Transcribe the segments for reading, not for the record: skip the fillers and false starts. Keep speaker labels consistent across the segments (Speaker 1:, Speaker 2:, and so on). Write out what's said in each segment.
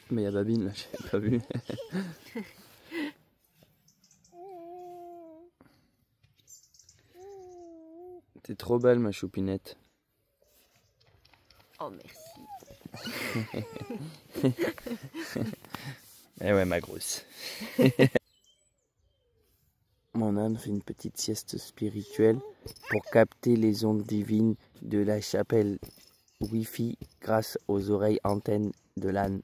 Speaker 1: Mais il y a Babine là, j'avais pas vu. T'es trop belle ma choupinette.
Speaker 2: Oh merci.
Speaker 1: Eh ouais ma grosse. Mon âne fait une petite sieste spirituelle pour capter les ondes divines de la chapelle Wi-Fi grâce aux oreilles antennes de l'âne.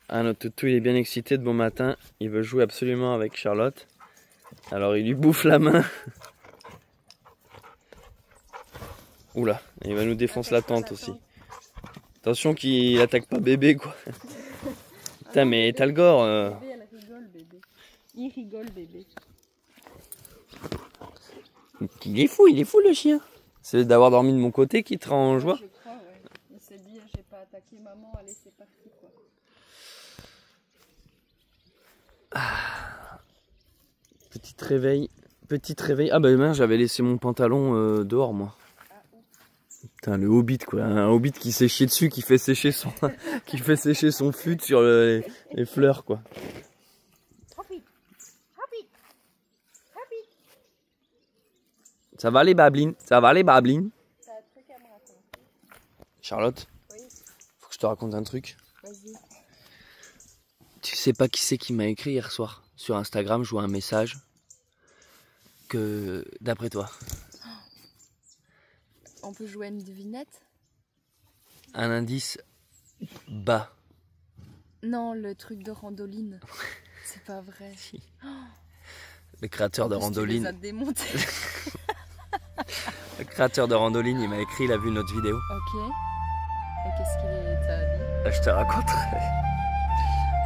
Speaker 1: Ah, notre toutou il est bien excité de bon matin, il veut jouer absolument avec Charlotte. Alors il lui bouffe la main. Oula, il va nous défoncer la tente aussi. Attention qu'il attaque pas bébé quoi. Putain mais t'as le gore.
Speaker 2: Bébé, elle rigole bébé. Il rigole bébé.
Speaker 1: Il est fou le chien. C'est d'avoir dormi de mon côté qui te rend en joie.
Speaker 2: Je crois, ouais. Il s'est dit, j'ai pas attaqué maman, allez c'est parti quoi. Petit réveil. Ah bah mince, j'avais laissé mon pantalon dehors moi. Putain le hobbit quoi, un hobbit qui s'est chié dessus, qui fait sécher son, qui fait sécher son fut sur les fleurs quoi. Ça va les bablines, ça va les bablines. T'as un truc à me raconter.
Speaker 1: Charlotte,
Speaker 2: Oui.
Speaker 1: faut que je te raconte un truc.
Speaker 2: Vas-y.
Speaker 1: Tu sais pas qui c'est qui m'a écrit hier soir sur Instagram, je vois un message que d'après toi.
Speaker 2: On peut jouer à une devinette?
Speaker 1: Un indice bas.
Speaker 2: Non, le truc de Randoline. C'est pas vrai.
Speaker 1: Le créateur de Randoline.
Speaker 2: Tu les as démontés.
Speaker 1: Le créateur de Randoline, il m'a écrit, il a vu notre vidéo.
Speaker 2: Ok. Et qu'est-ce qu'il t'a dit?
Speaker 1: Là, je te raconterai.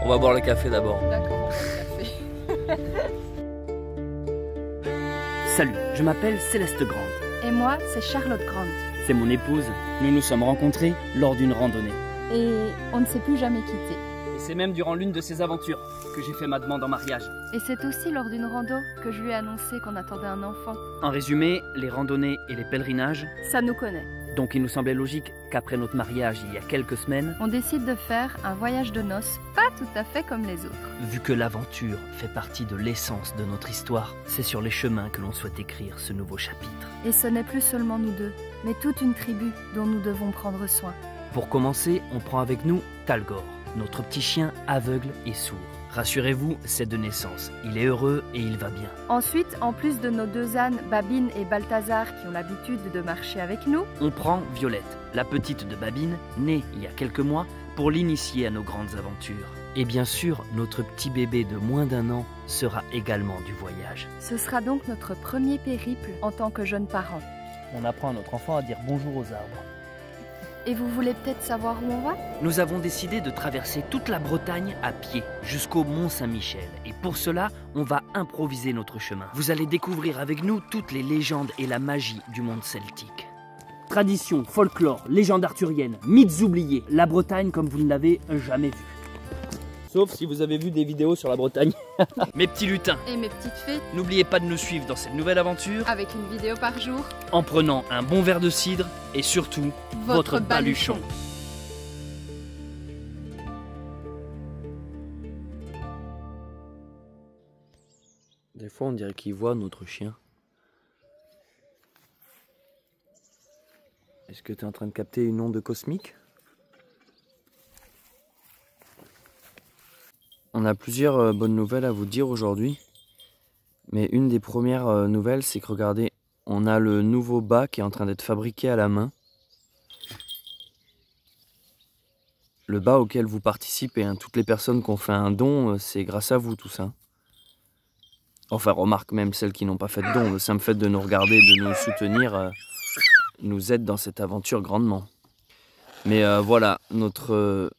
Speaker 1: On va boire le café d'abord.
Speaker 2: D'accord, on fait le café.
Speaker 3: Salut, je m'appelle Céleste Grande.
Speaker 2: Et moi, c'est Charlotte Grande.
Speaker 3: C'est mon épouse. Nous nous sommes rencontrés lors d'une randonnée.
Speaker 2: Et on ne s'est plus jamais quittés.
Speaker 3: Et c'est même durant l'une de ces aventures que j'ai fait ma demande en mariage.
Speaker 2: Et c'est aussi lors d'une rando que je lui ai annoncé qu'on attendait un enfant.
Speaker 3: En résumé, les randonnées et les pèlerinages.
Speaker 2: Ça nous connaît.
Speaker 3: Donc il nous semblait logique qu'après notre mariage il y a quelques semaines,
Speaker 2: On décide de faire un voyage de noces, pas tout à fait comme les autres.
Speaker 3: vu que l'aventure fait partie de l'essence de notre histoire, c'est sur les chemins que l'on souhaite écrire ce nouveau chapitre.
Speaker 2: Et ce n'est plus seulement nous deux, mais toute une tribu dont nous devons prendre soin.
Speaker 3: Pour commencer, on prend avec nous Talgor, notre petit chien aveugle et sourd. Rassurez-vous, c'est de naissance. Il est heureux et il va bien.
Speaker 2: Ensuite, en plus de nos deux ânes, Babine et Balthazar, qui ont l'habitude de marcher avec nous,
Speaker 3: On prend Violette, la petite de Babine, née il y a quelques mois, pour l'initier à nos grandes aventures. Et bien sûr, notre petit bébé de moins d'1 an sera également du voyage.
Speaker 2: ce sera donc notre premier périple en tant que jeunes parents.
Speaker 3: On apprend à notre enfant à dire bonjour aux arbres.
Speaker 2: Et vous voulez peut-être savoir où on va?
Speaker 3: Nous avons décidé de traverser toute la Bretagne à pied, jusqu'au Mont Saint-Michel. Et pour cela, on va improviser notre chemin. Vous allez découvrir avec nous toutes les légendes et la magie du monde celtique. Tradition, folklore, légendes arthuriennes, mythes oubliés, la Bretagne comme vous ne l'avez jamais vue. Sauf si vous avez vu des vidéos sur la Bretagne. Mes petits lutins,
Speaker 2: Et mes petites fées,
Speaker 3: n'oubliez pas de nous suivre dans cette nouvelle aventure
Speaker 2: avec une vidéo par jour,
Speaker 3: en prenant un bon verre de cidre et surtout votre baluchon.
Speaker 1: Des fois, on dirait qu'il voit notre chien. Est-ce que tu es en train de capter une onde cosmique? On a plusieurs bonnes nouvelles à vous dire aujourd'hui. Mais une des premières nouvelles, c'est que regardez, on a le nouveau bas qui est en train d'être fabriqué à la main. Le bas auquel vous participez, hein, toutes les personnes qui ont fait un don, c'est grâce à vous tout ça. Enfin, remarque même celles qui n'ont pas fait de don, le simple fait de nous regarder, de nous soutenir, nous aide dans cette aventure grandement. Mais voilà, notre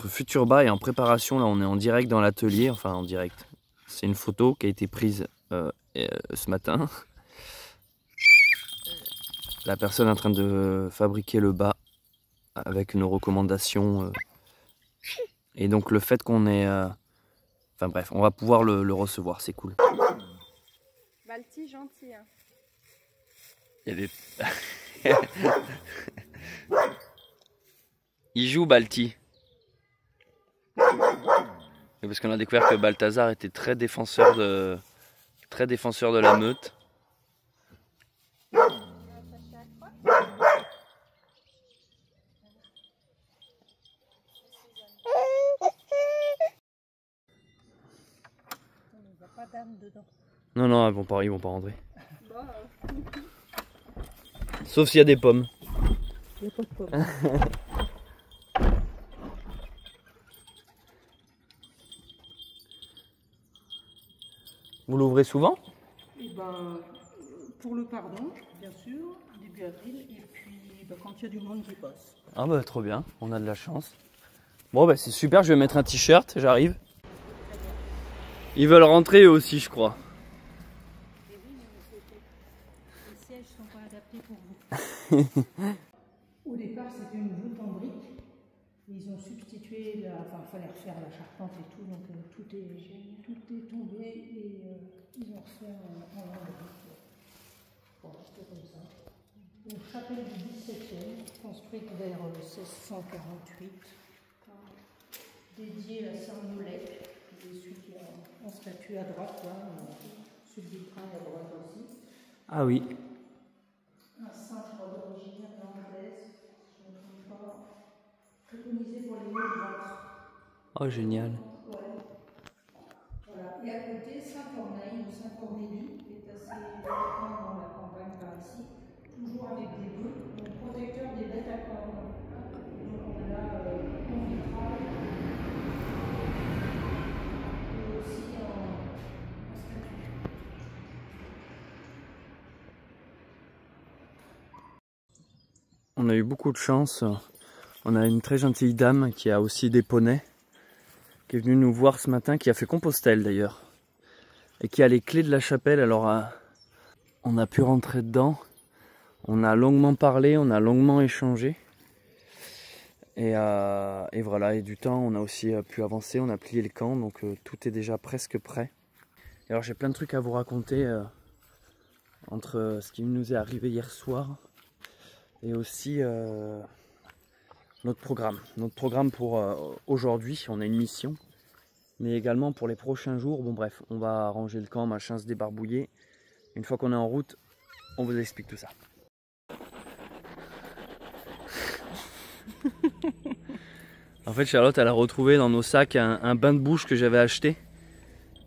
Speaker 1: futur bas est en préparation, là on est en direct dans l'atelier, enfin en direct. C'est une photo qui a été prise ce matin. La personne est en train de fabriquer le bas avec nos recommandations. Et donc le fait qu'on ait... Enfin bref, on va pouvoir le recevoir, c'est cool.
Speaker 2: Balti, gentil. Hein.
Speaker 1: Il y a des... Il joue Balti. Et parce qu'on a découvert que Balthazar était très défenseur de la meute. Non, non, ils vont pas rentrer. Sauf s'il y a des pommes.
Speaker 4: Il n'y a pas de pommes.
Speaker 1: Vous l'ouvrez souvent?
Speaker 4: Et ben, pour le pardon, bien sûr, début avril, et puis quand il y a du monde qui passe.
Speaker 1: Ah bah trop bien, on a de la chance. Bon bah c'est super, je vais mettre un t-shirt, j'arrive. Ils veulent rentrer eux aussi, je crois.
Speaker 4: Et oui, mais les sièges ne sont pas adaptés pour vous. Au départ, c'était une voûte en briques. Ils ont substitué, enfin, il fallait refaire la charpente et tout, donc tout est tombé et ils ont refait en briques pour rester comme ça. Une chapelle du XVIIe, construite vers 1648, dédiée à Saint Moulec, qui est celui qui est en statue à droite, là, celui du train à droite aussi.
Speaker 1: Ah oui.
Speaker 4: Un cintre d'origine irlandaise, je ne me trompe pas, préconisé pour les maux de ventre.
Speaker 1: Oh génial.
Speaker 4: Ouais. Voilà. Et à côté, Saint-Corneille ou Saint-Cornélie, qui est assez fréquent dans la campagne par ici, toujours avec des bœufs, donc protecteur des bêtes à cornes. Donc on a en vitrail et aussi en statue.
Speaker 1: On a eu beaucoup de chance. On a une très gentille dame qui a aussi des poneys, qui est venue nous voir ce matin, qui a fait Compostelle d'ailleurs, et qui a les clés de la chapelle. Alors on a pu rentrer dedans, on a longuement parlé, on a longuement échangé, et voilà, et du temps on a aussi pu avancer, on a plié le camp, donc tout est déjà presque prêt. Et alors j'ai plein de trucs à vous raconter entre ce qui nous est arrivé hier soir et aussi notre programme pour aujourd'hui. On a une mission, mais également pour les prochains jours. Bon bref, on va ranger le camp, machin, se débarbouiller. Une fois qu'on est en route, on vous explique tout ça. En fait, Charlotte, elle a retrouvé dans nos sacs un bain de bouche que j'avais acheté.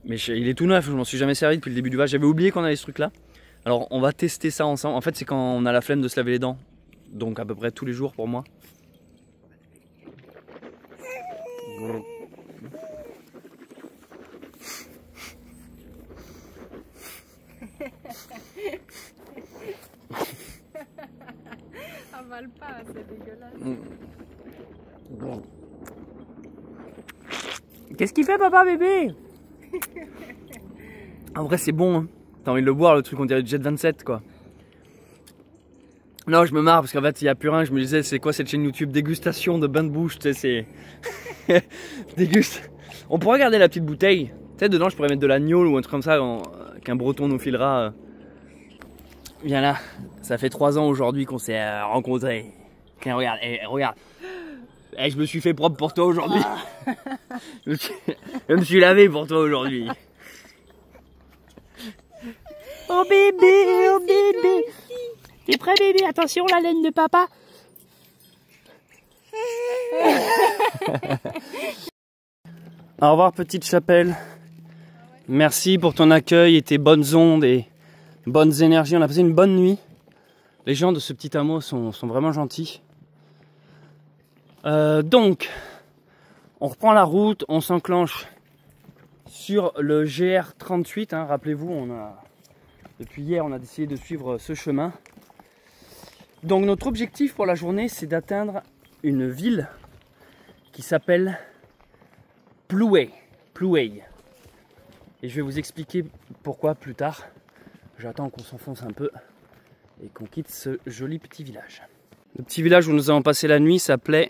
Speaker 1: Mais il est tout neuf, je m'en suis jamais servi depuis le début du voyage. J'avais oublié qu'on avait ce truc là. Alors on va tester ça ensemble. En fait, c'est quand on a la flemme de se laver les dents. Donc à peu près tous les jours pour moi.
Speaker 5: Avale pas, c'est dégueulasse.
Speaker 1: Qu'est-ce qu'il fait, papa bébé? En vrai c'est bon, hein. T'as envie de le boire, le truc, on dirait du Jet 27 quoi. Non, je me marre parce qu'en fait il n'y a plus rien. Je me disais, c'est quoi cette chaîne YouTube dégustation de bain de bouche, tu sais, c'est déguste. On pourrait regarder la petite bouteille, tu sais, dedans je pourrais mettre de l'agneau ou un truc comme ça qu'un breton nous filera. Viens là, ça fait 3 ans aujourd'hui qu'on s'est rencontrés. Tiens, regarde, regarde. Je me suis fait propre pour toi aujourd'hui. Je me suis lavé pour toi aujourd'hui.
Speaker 5: Oh bébé, oh bébé. T'es prêt bébé? Attention la laine de papa.
Speaker 1: Au revoir petite chapelle. Merci pour ton accueil et tes bonnes ondes et bonnes énergies. On a passé une bonne nuit. Les gens de ce petit hameau sont vraiment gentils. Donc, on reprend la route, on s'enclenche sur le GR38. Hein, rappelez-vous, depuis hier, on a décidé de suivre ce chemin. Donc notre objectif pour la journée, c'est d'atteindre une ville qui s'appelle Plouay. Et je vais vous expliquer pourquoi plus tard. J'attends qu'on s'enfonce un peu et qu'on quitte ce joli petit village. Le petit village où nous avons passé la nuit s'appelait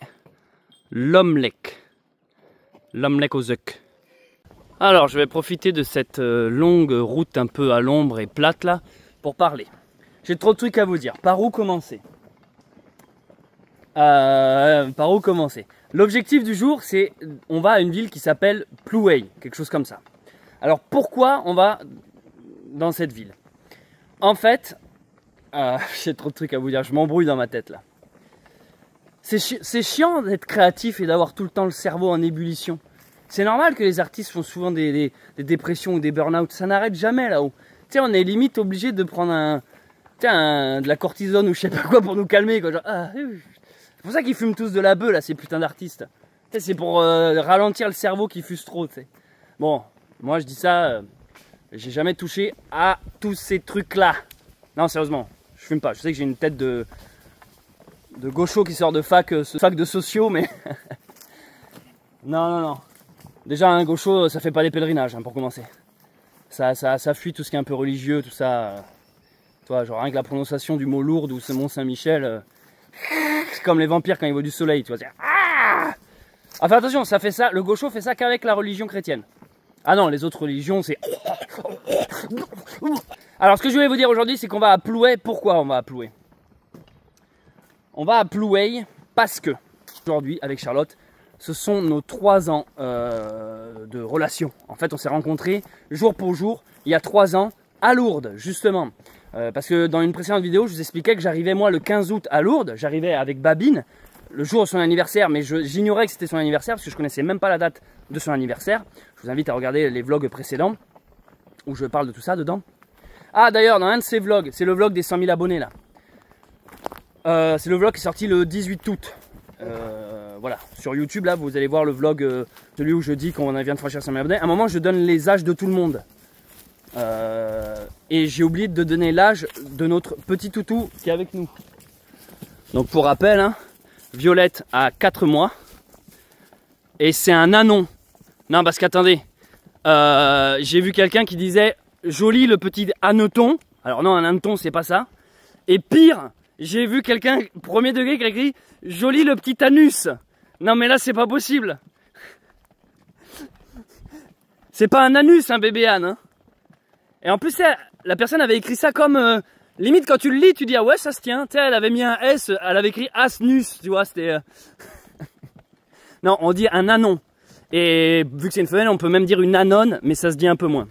Speaker 1: Lomlec. Lomlec aux œufs. Alors je vais profiter de cette longue route un peu à l'ombre et plate là pour parler. J'ai trop de trucs à vous dire. Par où commencer?
Speaker 3: Par où commencer? L'objectif du jour, c'est on va à une ville qui s'appelle Plouay, quelque chose comme ça. Alors pourquoi on va dans cette ville? En fait, j'ai trop de trucs à vous dire, je m'embrouille dans ma tête là. C'est chiant d'être créatif et d'avoir tout le temps le cerveau en ébullition. C'est normal que les artistes font souvent des dépressions ou des burn-out, ça n'arrête jamais là-haut. Tu sais, on est limite obligé de prendre de la cortisone ou je sais pas quoi pour nous calmer. Quoi. Genre, c'est pour ça qu'ils fument tous de la beuh là, ces putains d'artistes. C'est pour ralentir le cerveau qui fuse trop. T'sais. Bon, moi je dis ça, j'ai jamais touché à tous ces trucs là. Non, sérieusement, je fume pas. Je sais que j'ai une tête de gaucho qui sort de fac de sociaux, mais non. Déjà un gaucho, ça fait pas des pèlerinages hein, pour commencer. Ça fuit tout ce qui est un peu religieux, tout ça. Toi, genre rien que la prononciation du mot Lourdes ou ce Mont Saint-Michel, c'est comme les vampires quand ils voient du soleil, tu vois. Enfin attention, ça fait ça. Le gaucho fait ça qu'avec la religion chrétienne. Ah non, les autres religions, c'est. Alors ce que je voulais vous dire aujourd'hui, c'est qu'on va à Plouay. Pourquoi on va à Plouay? On va à Plouay parce que aujourd'hui, avec Charlotte, ce sont nos 3 ans de relation. En fait, on s'est rencontrés jour pour jour, il y a 3 ans, à Lourdes, justement. Parce que dans une précédente vidéo, je vous expliquais que j'arrivais moi le 15 août à Lourdes. J'arrivais avec Babine, le jour de son anniversaire, mais j'ignorais que c'était son anniversaire parce que je ne connaissais même pas la date de son anniversaire. Je vous invite à regarder les vlogs précédents, où je parle de tout ça dedans. Ah d'ailleurs, dans un de ces vlogs, c'est le vlog des 100 000 abonnés là. C'est le vlog qui est sorti le 18 août. Voilà, sur YouTube là, vous allez voir le vlog, celui où je dis qu'on vient de franchir 100 000 abonnés. À un moment, je donne les âges de tout le monde. Et j'ai oublié de donner l'âge de notre petit toutou qui est avec nous. Donc pour rappel, hein, Violette a 4 mois. Et c'est un anon. Non, parce qu'attendez, j'ai vu quelqu'un qui disait joli le petit hanneton. Alors non, un hanneton, c'est pas ça. Et pire, j'ai vu quelqu'un, premier degré, qui a écrit joli le petit anus. Non mais là c'est pas possible. C'est pas un anus un bébé âne hein. Et en plus la personne avait écrit ça comme limite quand tu le lis tu dis ah ouais ça se tient. Tu sais, elle avait mis un S, elle avait écrit asnus, tu vois, c'était non, on dit un anon. Et vu que c'est une femelle, on peut même dire une anone, mais ça se dit un peu moins.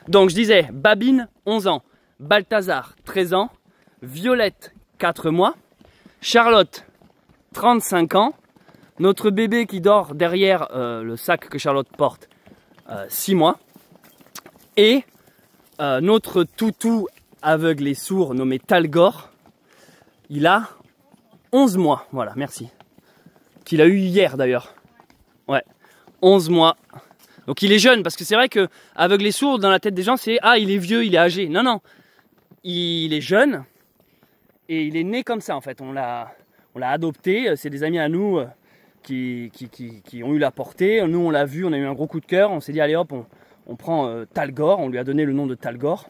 Speaker 3: Donc je disais Babine 11 ans, Balthazar 13 ans, Violette 4 mois, Charlotte 35 ans, notre bébé qui dort derrière le sac que Charlotte porte 6 mois, et notre toutou aveugle et sourd nommé Talgor, il a 11 mois, voilà, merci, qu'il a eu hier d'ailleurs, ouais, 11 mois, donc il est jeune, parce que c'est vrai que aveugle et sourd dans la tête des gens c'est ah il est vieux, il est âgé, non, il est jeune, et il est né comme ça en fait, on l'a adopté, c'est des amis à nous qui ont eu la portée, nous on l'a vu, on a eu un gros coup de cœur, on s'est dit allez hop, on prend Talgor, on lui a donné le nom de Talgor.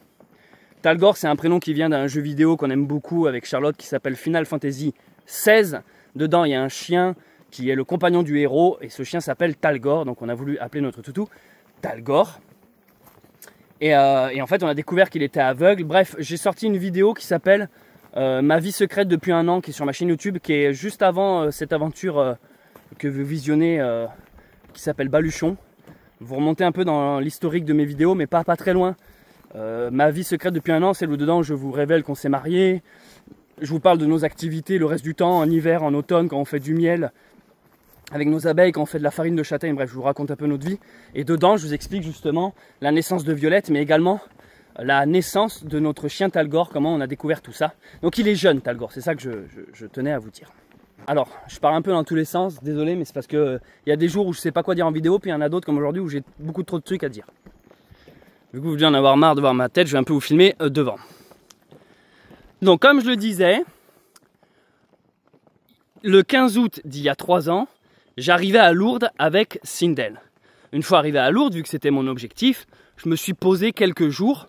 Speaker 3: Talgor c'est un prénom qui vient d'un jeu vidéo qu'on aime beaucoup avec Charlotte qui s'appelle Final Fantasy XVI. Dedans il y a un chien qui est le compagnon du héros et ce chien s'appelle Talgor, donc on a voulu appeler notre toutou Talgor. Et en fait on a découvert qu'il était aveugle. Bref, j'ai sorti une vidéo qui s'appelle Ma vie secrète depuis 1 an, qui est sur ma chaîne YouTube, qui est juste avant cette aventure que vous visionnez, qui s'appelle Baluchon. Vous remontez un peu dans l'historique de mes vidéos, mais pas très loin. Ma vie secrète depuis 1 an, c'est dedans je vous révèle qu'on s'est mariés. Je vous parle de nos activités le reste du temps, en hiver, en automne, quand on fait du miel avec nos abeilles, quand on fait de la farine de châtaigne. Bref, je vous raconte un peu notre vie. Et dedans, je vous explique justement la naissance de Violette, mais également la naissance de notre chien Talgor, comment on a découvert tout ça. Donc il est jeune Talgor, c'est ça que je tenais à vous dire. Alors, je pars un peu dans tous les sens, désolé, mais c'est parce que il y a des jours où je sais pas quoi dire en vidéo, puis il y en a d'autres comme aujourd'hui où j'ai beaucoup trop de trucs à dire. Du coup, vous devez en avoir marre de voir ma tête, je vais un peu vous filmer devant. Donc comme je le disais, le 15 août d'il y a 3 ans, j'arrivais à Lourdes avec Sindel. Une fois arrivé à Lourdes, vu que c'était mon objectif, je me suis posé quelques jours.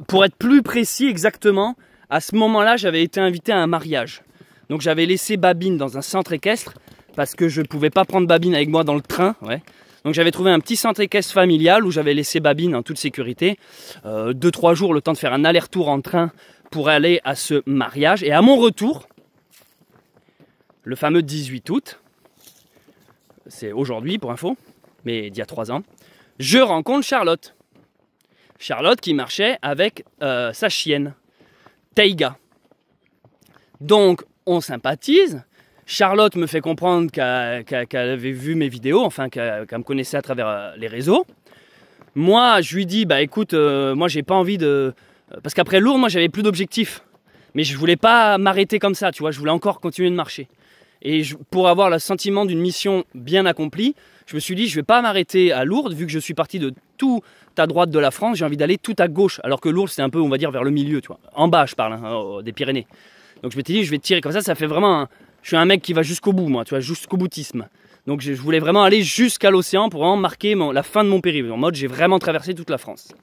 Speaker 3: Pour être plus précis exactement, à ce moment-là, j'avais été invité à un mariage. Donc j'avais laissé Babine dans un centre équestre parce que je ne pouvais pas prendre Babine avec moi dans le train. Ouais. Donc j'avais trouvé un petit centre équestre familial où j'avais laissé Babine en toute sécurité. 2-3 jours, le temps de faire un aller-retour en train pour aller à ce mariage. Et à mon retour,
Speaker 6: le fameux 18 août, c'est aujourd'hui pour info, mais d'il y a 3 ans, je rencontre Charlotte. Charlotte qui marchait avec sa chienne, Taiga. Donc on sympathise. Charlotte me fait comprendre qu'elle avait vu mes vidéos, enfin qu'elle me connaissait à travers les réseaux. Moi, je lui dis, bah écoute, moi j'ai pas envie de... Parce qu'après Lourdes, moi j'avais plus d'objectifs. Mais je voulais pas m'arrêter comme ça, tu vois, je voulais encore continuer de marcher. Et pour avoir le sentiment d'une mission bien accomplie, je me suis dit, je vais pas m'arrêter à Lourdes, vu que je suis parti de tout à droite de la France, j'ai envie d'aller tout à gauche. Alors que Lourdes, c'est un peu, on va dire, vers le milieu, tu vois. En bas, je parle, hein, des Pyrénées. Donc je m'étais dit, je vais tirer comme ça fait vraiment... Je suis un mec qui va jusqu'au bout, moi, tu vois, jusqu'au boutisme. Donc je voulais vraiment aller jusqu'à l'océan pour vraiment marquer la fin de mon périple. En mode, j'ai vraiment traversé toute la France.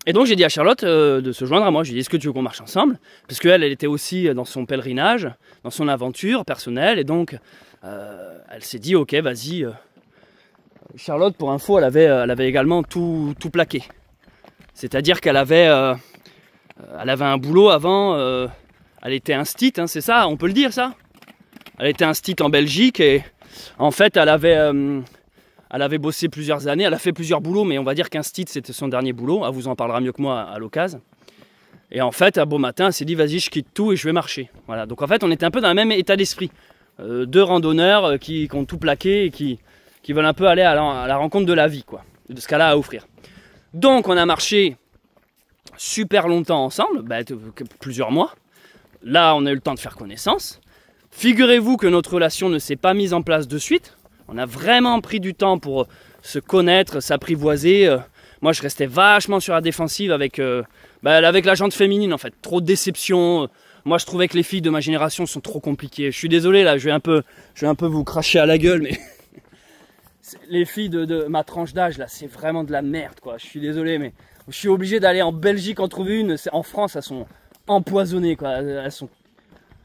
Speaker 6: Et donc j'ai dit à Charlotte de se joindre à moi. Je lui ai dit, est-ce que tu veux qu'on marche ensemble? Parce qu'elle, elle était aussi dans son pèlerinage, dans son aventure personnelle. Et donc, elle s'est dit, ok, vas-y. Charlotte, pour info, elle avait également tout plaqué. C'est-à-dire qu'elle avait un boulot avant... elle était instite, hein, c'est ça, on peut le dire ça? Elle était instite en Belgique et en fait elle avait bossé plusieurs années, elle a fait plusieurs boulots, mais on va dire qu'instite c'était son dernier boulot, elle vous en parlera mieux que moi à l'occasion. Et en fait un beau matin elle s'est dit vas-y je quitte tout et je vais marcher. Voilà. Donc en fait on était un peu dans le même état d'esprit. Deux randonneurs qui ont tout plaqué et qui veulent un peu aller à la rencontre de la vie, quoi, de ce qu'elle a à offrir. Donc on a marché super longtemps ensemble, plusieurs mois. Là, on a eu le temps de faire connaissance. Figurez-vous que notre relation ne s'est pas mise en place de suite. On a vraiment pris du temps pour se connaître, s'apprivoiser. Moi, je restais vachement sur la défensive avec la jante féminine, en fait. Trop de déception. Moi, je trouvais que les filles de ma génération sont trop compliquées. Je suis désolé, là, je vais un peu vous cracher à la gueule, mais... les filles de ma tranche d'âge, là, c'est vraiment de la merde, quoi. Je suis désolé, mais je suis obligé d'aller en Belgique en trouver une. En France, elles sont... empoisonnées, quoi.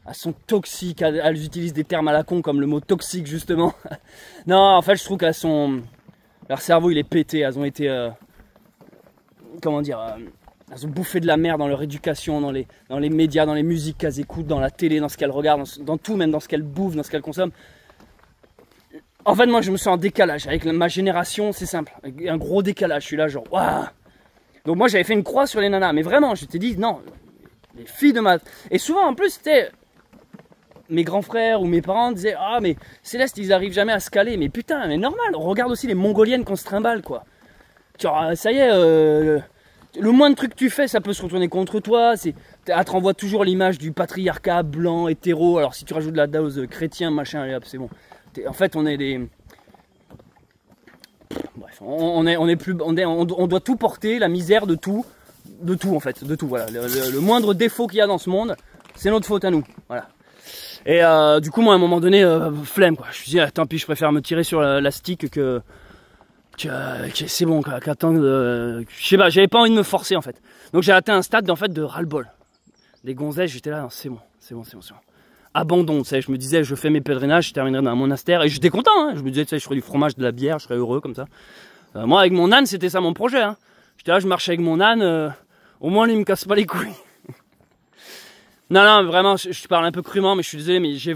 Speaker 6: Elles sont toxiques, elles utilisent des termes à la con comme le mot toxique justement. Non, en fait je trouve qu'elles sont... leur cerveau il est pété, elles ont été... comment dire, elles ont bouffé de la merde dans leur éducation, dans les médias, dans les musiques qu'elles écoutent, dans la télé, dans ce qu'elles regardent, dans tout, même dans ce qu'elles bouffent, dans ce qu'elles consomment. En fait moi je me sens en décalage, avec ma génération c'est simple, un gros décalage, je suis là genre waouh. Donc moi j'avais fait une croix sur les nanas, mais vraiment je t'ai dit non, les filles de ma... Et souvent en plus c'était... mes grands frères ou mes parents disaient ah mais Céleste ils arrivent jamais à se caler, mais putain mais normal, on regarde aussi les mongoliennes qu'on se trimballe quoi. Genre ça y est, le moindre truc que tu fais ça peut se retourner contre toi, elle te renvoie toujours l'image du patriarcat blanc, hétéro, alors si tu rajoutes de la dose chrétien machin, allez hop c'est bon. En fait on est des... Bref, on doit tout porter, la misère de tout en fait, de tout, voilà. Le moindre défaut qu'il y a dans ce monde, c'est notre faute à nous, voilà. Et du coup, moi, à un moment donné, flemme, quoi. Je me suis dit, ah, tant pis, je préfère me tirer sur la stick que c'est bon, qu'attendre, je sais pas, j'avais pas envie de me forcer, en fait. Donc j'ai atteint un stade, en fait, de ras-le-bol. Des gonzesses, j'étais là, c'est bon. Abandon, tu sais, je me disais, je fais mes pèlerinages, je terminerai dans un monastère, et j'étais content, hein. Je me disais, tu sais, je ferais du fromage, de la bière, je serais heureux, comme ça. Moi, avec mon âne, c'était ça mon projet, hein. J'étais là, je marchais avec mon âne, au moins, lui, il me casse pas les couilles. Non, vraiment, je parle un peu crûment, mais je suis désolé, mais j'ai eu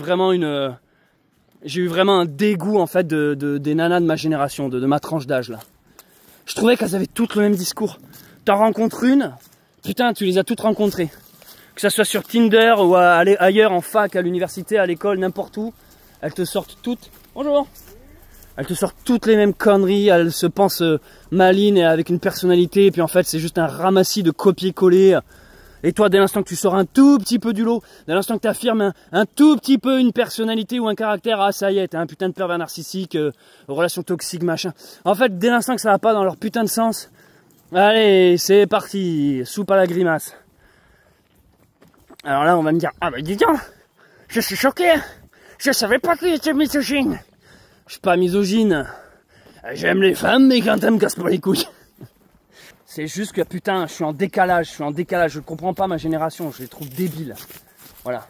Speaker 6: vraiment un dégoût, en fait, des nanas de ma génération, de ma tranche d'âge, là. Je trouvais qu'elles avaient toutes le même discours. T'en rencontres une, putain, tu les as toutes rencontrées. Que ça soit sur Tinder ou ailleurs, en fac, à l'université, à l'école, n'importe où, elles te sortent toutes... Bonjour. Elles te sortent toutes les mêmes conneries, elles se pensent malines et avec une personnalité, et puis en fait, c'est juste un ramassis de copier-coller. Et toi, dès l'instant que tu sors un tout petit peu du lot, dès l'instant que tu affirmes un tout petit peu une personnalité ou un caractère, ah ça y est, t'es un putain de pervers narcissique, relation toxique, machin. En fait, dès l'instant que ça va pas dans leur putain de sens, allez, c'est parti, soupe à la grimace. Alors là, on va me dire, ah bah dis donc, je suis choqué, je savais pas qu'il était misogyne. Je suis pas misogyne, j'aime les femmes, mais quand elles me cassent pas les couilles. C'est juste que putain, je suis en décalage, je comprends pas ma génération, je les trouve débiles. Voilà.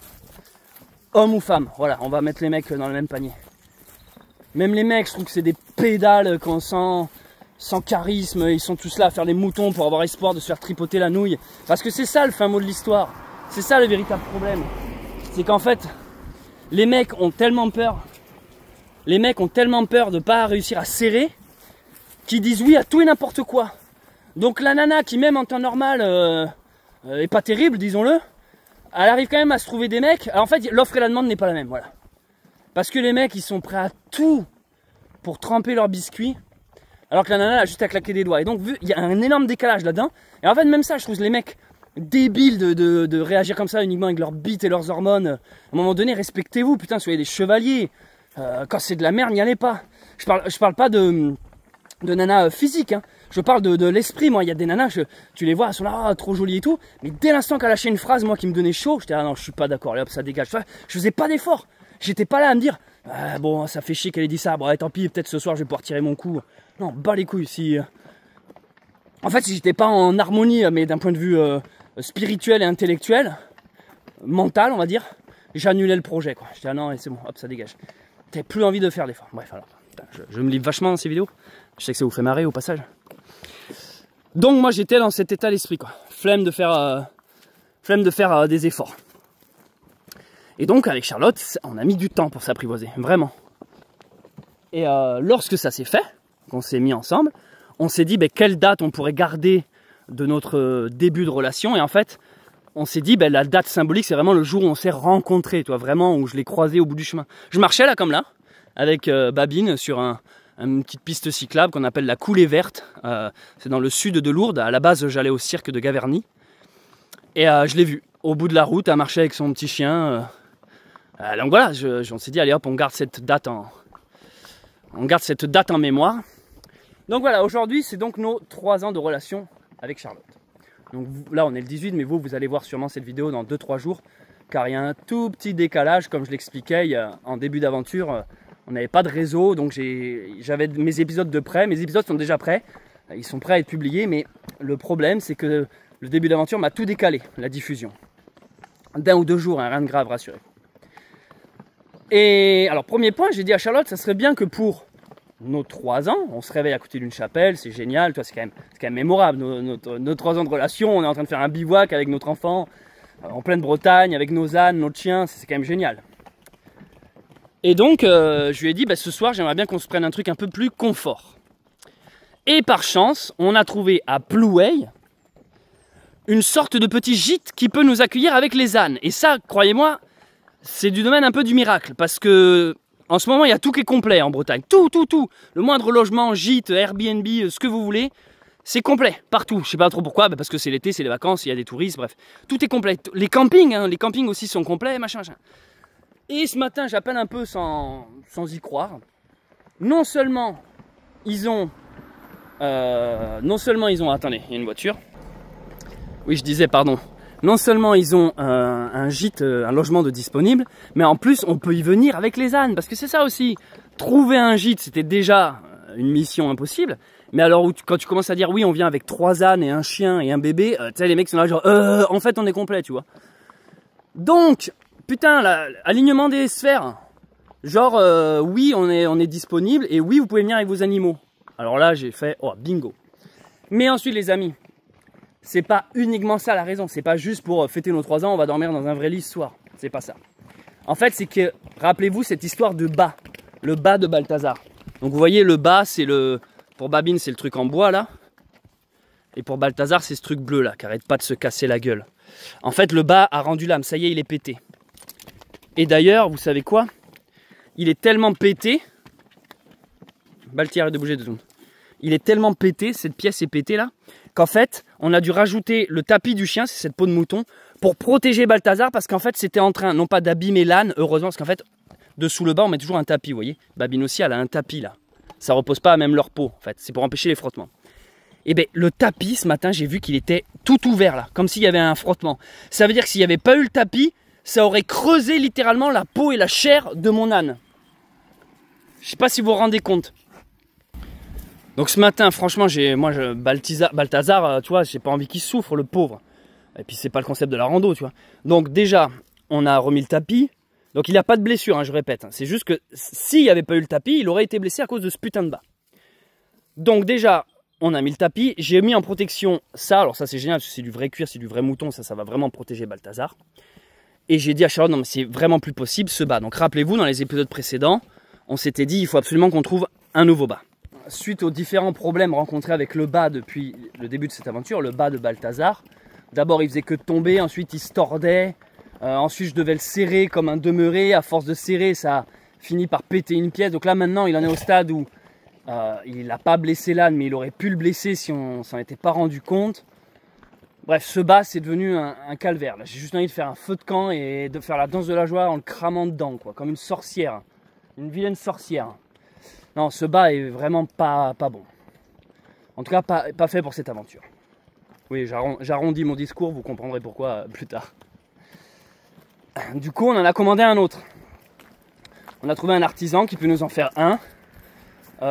Speaker 6: Homme ou femme, voilà, on va mettre les mecs dans le même panier. Même les mecs, je trouve que c'est des pédales sans charisme, ils sont tous là à faire des moutons pour avoir espoir de se faire tripoter la nouille. Parce que c'est ça le fin mot de l'histoire, c'est ça le véritable problème. C'est qu'en fait, les mecs ont tellement peur. Les mecs ont tellement peur de pas réussir à serrer qu'ils disent oui à tout et n'importe quoi. Donc la nana qui même en temps normal est pas terrible, disons-le, elle arrive quand même à se trouver des mecs. Alors, en fait, l'offre et la demande n'est pas la même, voilà. Parce que les mecs, ils sont prêts à tout pour tremper leurs biscuits, alors que la nana a juste à claquer des doigts. Et donc, il y a un énorme décalage là-dedans. Et en fait, même ça, je trouve les mecs débiles de réagir comme ça uniquement avec leurs bites et leurs hormones. À un moment donné, respectez-vous, putain, soyez des chevaliers. Quand c'est de la merde, n'y allez pas. Je parle pas de nana physique, hein. Je parle de l'esprit, moi. Il y a des nanas, tu les vois, elles sont là, trop jolies et tout. Mais dès l'instant qu'elle lâchait une phrase, moi, qui me donnait chaud, j'étais, ah non, je suis pas d'accord, et hop, ça dégage. Je faisais pas d'effort. J'étais pas là à me dire, ah, bon, ça fait chier qu'elle ait dit ça, bon, allez, tant pis, peut-être ce soir, je vais pouvoir tirer mon coup. Non, bas les couilles, si... En fait, si j'étais pas en harmonie, mais d'un point de vue spirituel et intellectuel, mental, on va dire, j'annulais le projet, quoi. J'étais, ah non, c'est bon, hop, ça dégage. T'avais plus envie de faire d'efforts. Bref, alors, je me livre vachement dans ces vidéos. Je sais que ça vous fait marrer au passage. Donc moi j'étais dans cet état d'esprit, quoi. Flemme de faire des efforts. Et donc avec Charlotte, on a mis du temps pour s'apprivoiser, vraiment. Et lorsque ça s'est fait, qu'on s'est mis ensemble, on s'est dit quelle date on pourrait garder de notre début de relation. Et en fait, on s'est dit la date symbolique, c'est vraiment le jour où on s'est rencontrés, toi, vraiment, où je l'ai croisé au bout du chemin. Je marchais là comme là, avec Babine sur une petite piste cyclable qu'on appelle la Coulée Verte. C'est dans le sud de Lourdes. À la base, j'allais au cirque de Gaverny. Et je l'ai vu au bout de la route, à marcher avec son petit chien. Donc voilà, on s'est dit, allez hop, on garde cette date en mémoire. Donc voilà, aujourd'hui, c'est donc nos 3 ans de relation avec Charlotte. Donc là, on est le 18, mais vous allez voir sûrement cette vidéo dans 2-3 jours, car il y a un tout petit décalage, comme je l'expliquais en début d'aventure. On n'avait pas de réseau, donc j'avais mes épisodes de prêt. Mes épisodes sont déjà prêts, ils sont prêts à être publiés, mais le problème, c'est que le début d'aventure m'a tout décalé, la diffusion. D'1 ou 2 jours, hein, rien de grave, rassurez. Et alors, premier point, j'ai dit à Charlotte, ça serait bien que pour nos 3 ans, on se réveille à côté d'une chapelle, c'est génial, c'est quand même mémorable, nos 3 ans de relation, on est en train de faire un bivouac avec notre enfant, en pleine Bretagne, avec nos ânes, notre chien, c'est quand même génial. Et donc, je lui ai dit, ce soir, j'aimerais bien qu'on se prenne un truc un peu plus confort. Et par chance, on a trouvé à Plouay une sorte de petit gîte qui peut nous accueillir avec les ânes. Et ça, croyez-moi, c'est du domaine un peu du miracle. Parce que en ce moment, il y a tout qui est complet en Bretagne. Tout. Le moindre logement, gîte, Airbnb, ce que vous voulez, c'est complet, partout. Je sais pas trop pourquoi, parce que c'est l'été, c'est les vacances, il y a des touristes, bref. Tout est complet. Les campings aussi sont complets, machin. Et ce matin, j'appelle un peu sans y croire. Non seulement ils ont... Attendez, il y a une voiture. Oui, je disais, pardon. Non seulement ils ont un gîte, un logement de disponible, mais en plus, on peut y venir avec les ânes. Parce que c'est ça aussi. Trouver un gîte, c'était déjà une mission impossible. Mais alors, quand tu commences à dire, oui, on vient avec 3 ânes et un chien et un bébé, tu sais, les mecs sont là genre, en fait, on est complet, tu vois. Donc... Putain, l'alignement des sphères. Genre, oui, on est disponible et oui, vous pouvez venir avec vos animaux. Alors là, j'ai fait, oh, bingo. Mais ensuite, les amis, c'est pas uniquement ça la raison. C'est pas juste pour fêter nos 3 ans, on va dormir dans un vrai lit ce soir. C'est pas ça. En fait, c'est que, rappelez-vous cette histoire de bas. Le bas de Balthazar. Donc, vous voyez, le bas, c'est pour Babine, c'est le truc en bois, là. Et pour Balthazar, c'est ce truc bleu, là, qui arrête pas de se casser la gueule. En fait, le bas a rendu l'âme. Ça y est, il est pété. Et d'ailleurs, vous savez quoi? Il est tellement pété. Balti, arrête de bouger 2 secondes. Il est tellement pété, cette pièce est pétée là, qu'en fait, on a dû rajouter le tapis du chien, c'est cette peau de mouton, pour protéger Balthazar, parce qu'en fait, c'était en train, non pas d'abîmer l'âne, heureusement, parce qu'en fait, dessous le bas, on met toujours un tapis, vous voyez. Babine aussi, elle a un tapis là. Ça repose pas à même leur peau, en fait. C'est pour empêcher les frottements. Et bien, le tapis, ce matin, j'ai vu qu'il était tout ouvert là, comme s'il y avait un frottement. Ça veut dire que s'il n'y avait pas eu le tapis, ça aurait creusé littéralement la peau et la chair de mon âne. Je sais pas si vous vous rendez compte. Donc ce matin, franchement, Balthazar, tu vois, j'ai pas envie qu'il souffre, le pauvre. Et puis c'est pas le concept de la rando, tu vois. Donc déjà, on a remis le tapis. Donc il n'a pas de blessure, hein, je répète. C'est juste que s'il n'y avait pas eu le tapis, il aurait été blessé à cause de ce putain de bas. Donc déjà, on a mis le tapis. J'ai mis en protection ça. Alors ça c'est génial, parce que c'est du vrai cuir, c'est du vrai mouton. Ça va vraiment protéger Balthazar. Et j'ai dit à Charlotte, non mais c'est vraiment plus possible ce bas. Donc rappelez-vous, dans les épisodes précédents, on s'était dit il faut absolument qu'on trouve un nouveau bas. Suite aux différents problèmes rencontrés avec le bas depuis le début de cette aventure, le bas de Balthazar, d'abord il faisait que tomber, ensuite il se tordait, ensuite je devais le serrer comme un demeuré, à force de serrer ça a fini par péter une pièce. Donc là maintenant il en est au stade où il n'a pas blessé l'âne, mais il aurait pu le blesser si on s'en était pas rendu compte. Bref, ce bas c'est devenu un calvaire. J'ai juste envie de faire un feu de camp et de faire la danse de la joie en le cramant dedans, quoi, comme une sorcière, une vilaine sorcière. Non, ce bas est vraiment pas bon. En tout cas, pas fait pour cette aventure. Oui, j'arrondis mon discours, vous comprendrez pourquoi plus tard. Du coup, on en a commandé un autre. On a trouvé un artisan qui peut nous en faire un.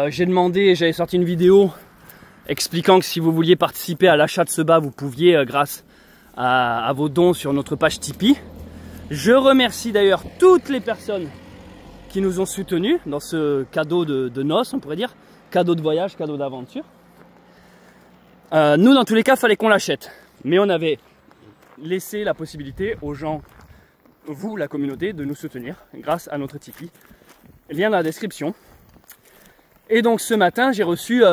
Speaker 6: J'ai demandé, j'avais sorti une vidéo expliquant que si vous vouliez participer à l'achat de ce bas, vous pouviez grâce à vos dons sur notre page Tipeee. Je remercie d'ailleurs toutes les personnes qui nous ont soutenus dans ce cadeau de noces, on pourrait dire, cadeau de voyage, cadeau d'aventure. Nous, dans tous les cas, il fallait qu'on l'achète. Mais on avait laissé la possibilité aux gens, vous, la communauté, de nous soutenir grâce à notre Tipeee. Lien dans la description. Et donc ce matin, j'ai reçu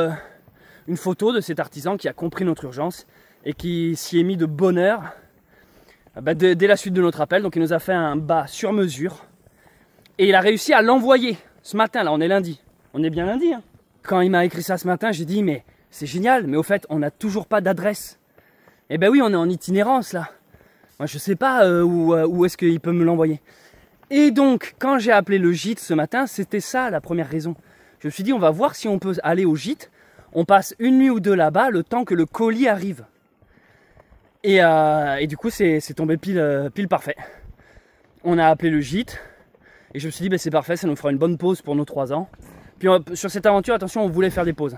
Speaker 6: une photo de cet artisan qui a compris notre urgence et qui s'y est mis de bonne heure dès la suite de notre appel. Donc il nous a fait un bas sur mesure. Et il a réussi à l'envoyer ce matin, là on est lundi. On est bien lundi. Hein. Quand il m'a écrit ça ce matin, j'ai dit mais c'est génial, mais au fait on n'a toujours pas d'adresse. Eh ben oui, on est en itinérance là. Moi je sais pas où est-ce qu'il peut me l'envoyer. Et donc quand j'ai appelé le gîte ce matin, c'était ça la première raison. Je me suis dit on va voir si on peut aller au gîte. On passe une nuit ou deux là-bas le temps que le colis arrive. Et du coup c'est tombé pile parfait. On a appelé le gîte. Et je me suis dit, bah, c'est parfait, ça nous fera une bonne pause pour nos 3 ans. Puis sur cette aventure, attention, on voulait faire des pauses.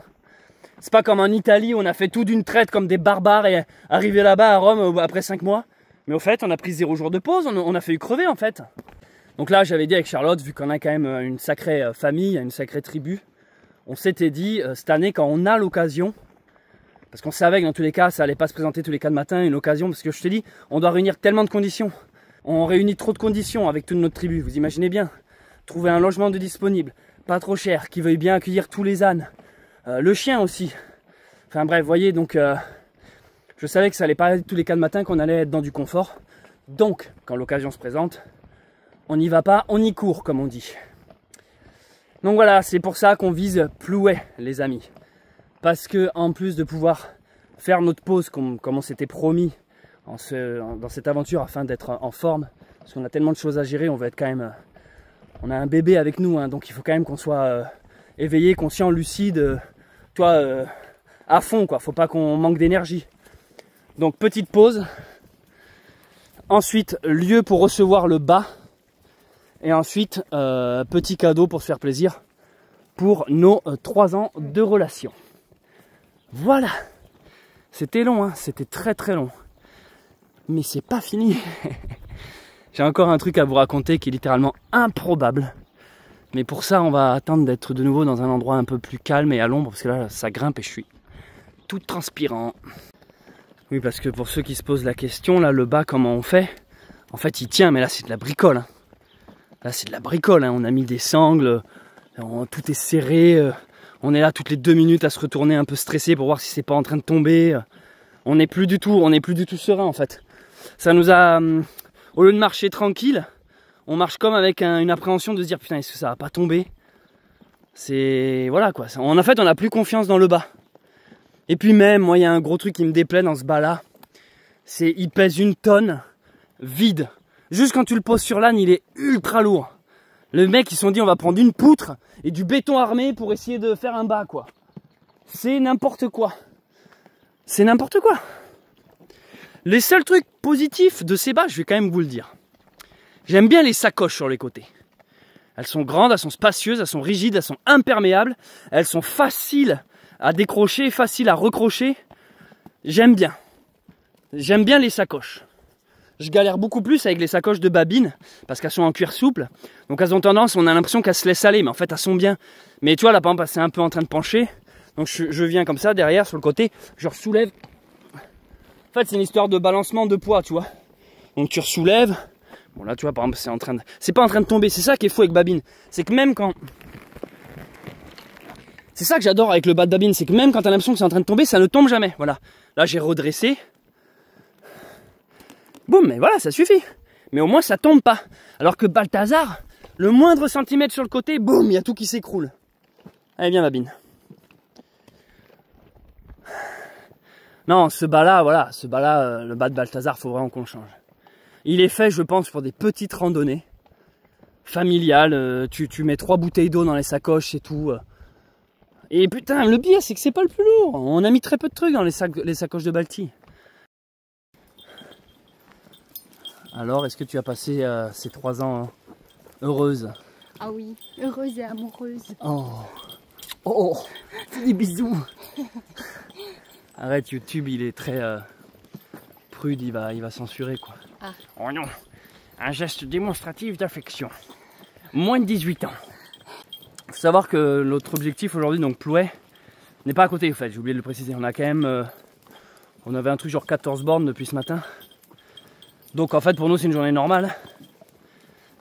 Speaker 6: C'est pas comme en Italie, où on a fait tout d'une traite comme des barbares et arrivé là-bas à Rome après 5 mois. Mais au fait, on a pris 0 jour de pause, on a failli crever en fait. Donc là, j'avais dit avec Charlotte, vu qu'on a quand même une sacrée famille, une sacrée tribu, on s'était dit, cette année, quand on a l'occasion, parce qu'on savait que dans tous les cas, ça allait pas se présenter tous les 4 matins, une occasion, parce que je te dis, on doit réunir tellement de conditions. On réunit trop de conditions avec toute notre tribu, vous imaginez bien. Trouver un logement de disponible, pas trop cher, qui veuille bien accueillir tous les ânes. Le chien aussi. Enfin bref, vous voyez, donc je savais que ça allait pas être tous les 4 matins qu'on allait être dans du confort. Donc, quand l'occasion se présente, on n'y va pas, on y court, comme on dit. Donc voilà, c'est pour ça qu'on vise Plouay, les amis. Parce que en plus de pouvoir faire notre pause comme on s'était promis, dans cette aventure afin d'être en forme, parce qu'on a tellement de choses à gérer, on va être quand même, on a un bébé avec nous, hein, donc il faut quand même qu'on soit éveillé, conscient, lucide, à fond quoi, faut pas qu'on manque d'énergie. Donc petite pause, ensuite lieu pour recevoir le bas, et ensuite petit cadeau pour se faire plaisir pour nos 3 ans de relation. Voilà, c'était long, hein, c'était très très long. Mais c'est pas fini. J'ai encore un truc à vous raconter qui est littéralement improbable. Mais pour ça, on va attendre d'être de nouveau dans un endroit un peu plus calme et à l'ombre, parce que là, ça grimpe et je suis tout transpirant. Oui, parce que pour ceux qui se posent la question, là, le bas, comment on fait? En fait, il tient, mais là, c'est de la bricole. Hein. Là, c'est de la bricole. Hein. On a mis des sangles, tout est serré. On est là toutes les 2 minutes à se retourner un peu stressé pour voir si c'est pas en train de tomber. On n'est plus du tout serein, en fait. Ça nous a, au lieu de marcher tranquille, on marche comme avec une appréhension de se dire putain, est-ce que ça va pas tomber? C'est, voilà quoi, en fait on n'a plus confiance dans le bas. Et puis même, moi il y a un gros truc qui me déplaît dans ce bas là, c'est il pèse 1 tonne, vide. Juste quand tu le poses sur l'âne, il est ultra lourd. Le mec ils se sont dit on va prendre une poutre et du béton armé pour essayer de faire un bas quoi. C'est n'importe quoi. C'est n'importe quoi. Les seuls trucs positifs de ces bas, je vais quand même vous le dire. J'aime bien les sacoches sur les côtés. Elles sont grandes, elles sont spacieuses, elles sont rigides, elles sont imperméables. Elles sont faciles à décrocher, faciles à recrocher. J'aime bien. J'aime bien les sacoches. Je galère beaucoup plus avec les sacoches de babine parce qu'elles sont en cuir souple. Donc elles ont tendance, on a l'impression qu'elles se laissent aller, mais en fait elles sont bien. Mais tu vois là par exemple, c'est un peu en train de pencher. Donc je viens comme ça derrière sur le côté, je soulève. En fait c'est une histoire de balancement de poids, tu vois. Donc tu soulèves Bon là tu vois par exemple c'est en train de... C'est pas en train de tomber, c'est ça qui est fou avec Babine. C'est que même quand... C'est ça que j'adore avec le bas de Babine, c'est que même quand t'as l'impression que c'est en train de tomber, ça ne tombe jamais. Voilà. Là j'ai redressé. Boum, mais voilà, ça suffit. Mais au moins ça tombe pas. Alors que Balthazar, le moindre centimètre sur le côté, boum, il y a tout qui s'écroule. Allez viens Babine. Non, ce bas-là, voilà, ce bas-là, le bas de Balthazar, faut vraiment qu'on le change. Il est fait, je pense, pour des petites randonnées familiales. Tu mets 3 bouteilles d'eau dans les sacoches et tout. Et putain, le pire, c'est que c'est pas le plus lourd. On a mis très peu de trucs dans les sacoches de Balti. Alors, est-ce que tu as passé ces 3 ans heureuse?
Speaker 7: Ah oui, heureuse et amoureuse.
Speaker 6: Oh, oh, des bisous. Arrête, YouTube, il est très prude, il va censurer quoi.
Speaker 7: Ah.
Speaker 6: Oh non, un geste démonstratif d'affection. Moins de 18 ans. Faut savoir que notre objectif aujourd'hui, donc Plouay, n'est pas à côté en fait, j'ai oublié de le préciser. On a quand même, on avait un truc genre 14 bornes depuis ce matin. Donc en fait pour nous c'est une journée normale.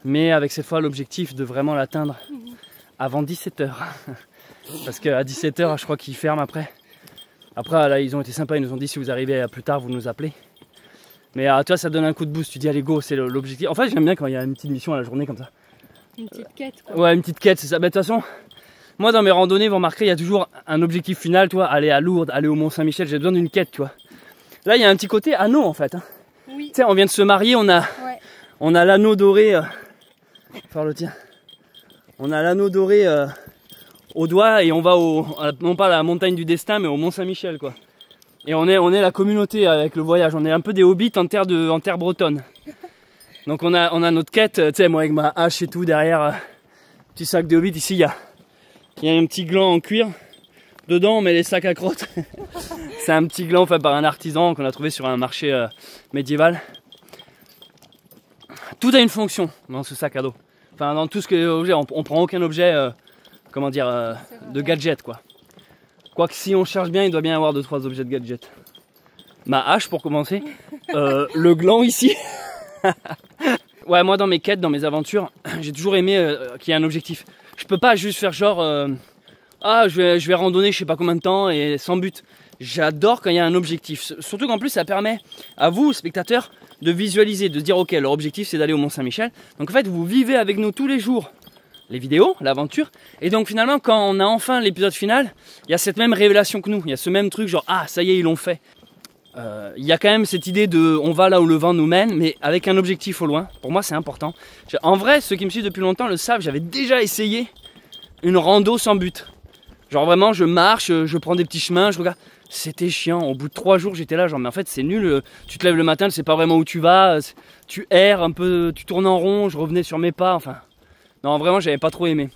Speaker 6: Mais avec cette fois l'objectif de vraiment l'atteindre avant 17 h. Parce qu'à 17 h je crois qu'ils ferment après. Après là ils ont été sympas, ils nous ont dit si vous arrivez plus tard vous nous appelez. Mais tu vois ça donne un coup de boost, tu dis allez go, c'est l'objectif. En fait j'aime bien quand il y a une petite mission à la journée comme ça.
Speaker 7: Une petite quête quoi.
Speaker 6: Ouais une petite quête c'est ça. Mais de toute façon, moi dans mes randonnées vous remarquerez il y a toujours un objectif final, tu vois, aller à Lourdes, aller au Mont Saint-Michel, j'ai besoin d'une quête tu vois. Là il y a un petit côté anneau en fait. Hein.
Speaker 7: Oui.
Speaker 6: Tu sais on vient de se marier, on a l'anneau doré. Faire le tien. On a l'anneau doré au doigt et on va non pas à la montagne du destin mais au Mont Saint-Michel quoi. Et on est la communauté avec le voyage, on est un peu des hobbits en terre bretonne. Donc on a notre quête, tu sais moi avec ma hache et tout derrière, petit sac de hobbit, ici il y a un petit gland en cuir, dedans on met les sacs à crottes. C'est un petit gland fait par un artisan qu'on a trouvé sur un marché médiéval. Tout a une fonction dans ce sac à dos. Enfin, dans tout ce que objet, on prend aucun objet, comment dire, de gadget quoi. Quoique si on cherche bien, il doit bien y avoir 2-3 objets de gadget. Ma hache pour commencer, le gland ici. Ouais, moi dans mes quêtes, dans mes aventures, j'ai toujours aimé qu'il y ait un objectif. Je peux pas juste faire genre, je vais randonner je sais pas combien de temps et sans but. J'adore quand il y a un objectif. Surtout qu'en plus ça permet à vous, spectateurs, de visualiser, de se dire ok, leur objectif c'est d'aller au Mont Saint-Michel. Donc en fait vous vivez avec nous tous les jours les vidéos, l'aventure. Et donc finalement quand on a enfin l'épisode final, il y a cette même révélation que nous. Il y a ce même truc genre ah ça y est ils l'ont fait. Il y a quand même cette idée de on va là où le vent nous mène, mais avec un objectif au loin. Pour moi c'est important. En vrai ceux qui me suivent depuis longtemps le savent, j'avais déjà essayé une rando sans but. Genre vraiment je marche, je prends des petits chemins, je regarde. C'était chiant, au bout de 3 jours j'étais là genre mais en fait c'est nul, tu te lèves le matin, tu sais pas vraiment où tu vas, tu erres un peu, tu tournes en rond, je revenais sur mes pas, enfin non vraiment j'avais pas trop aimé.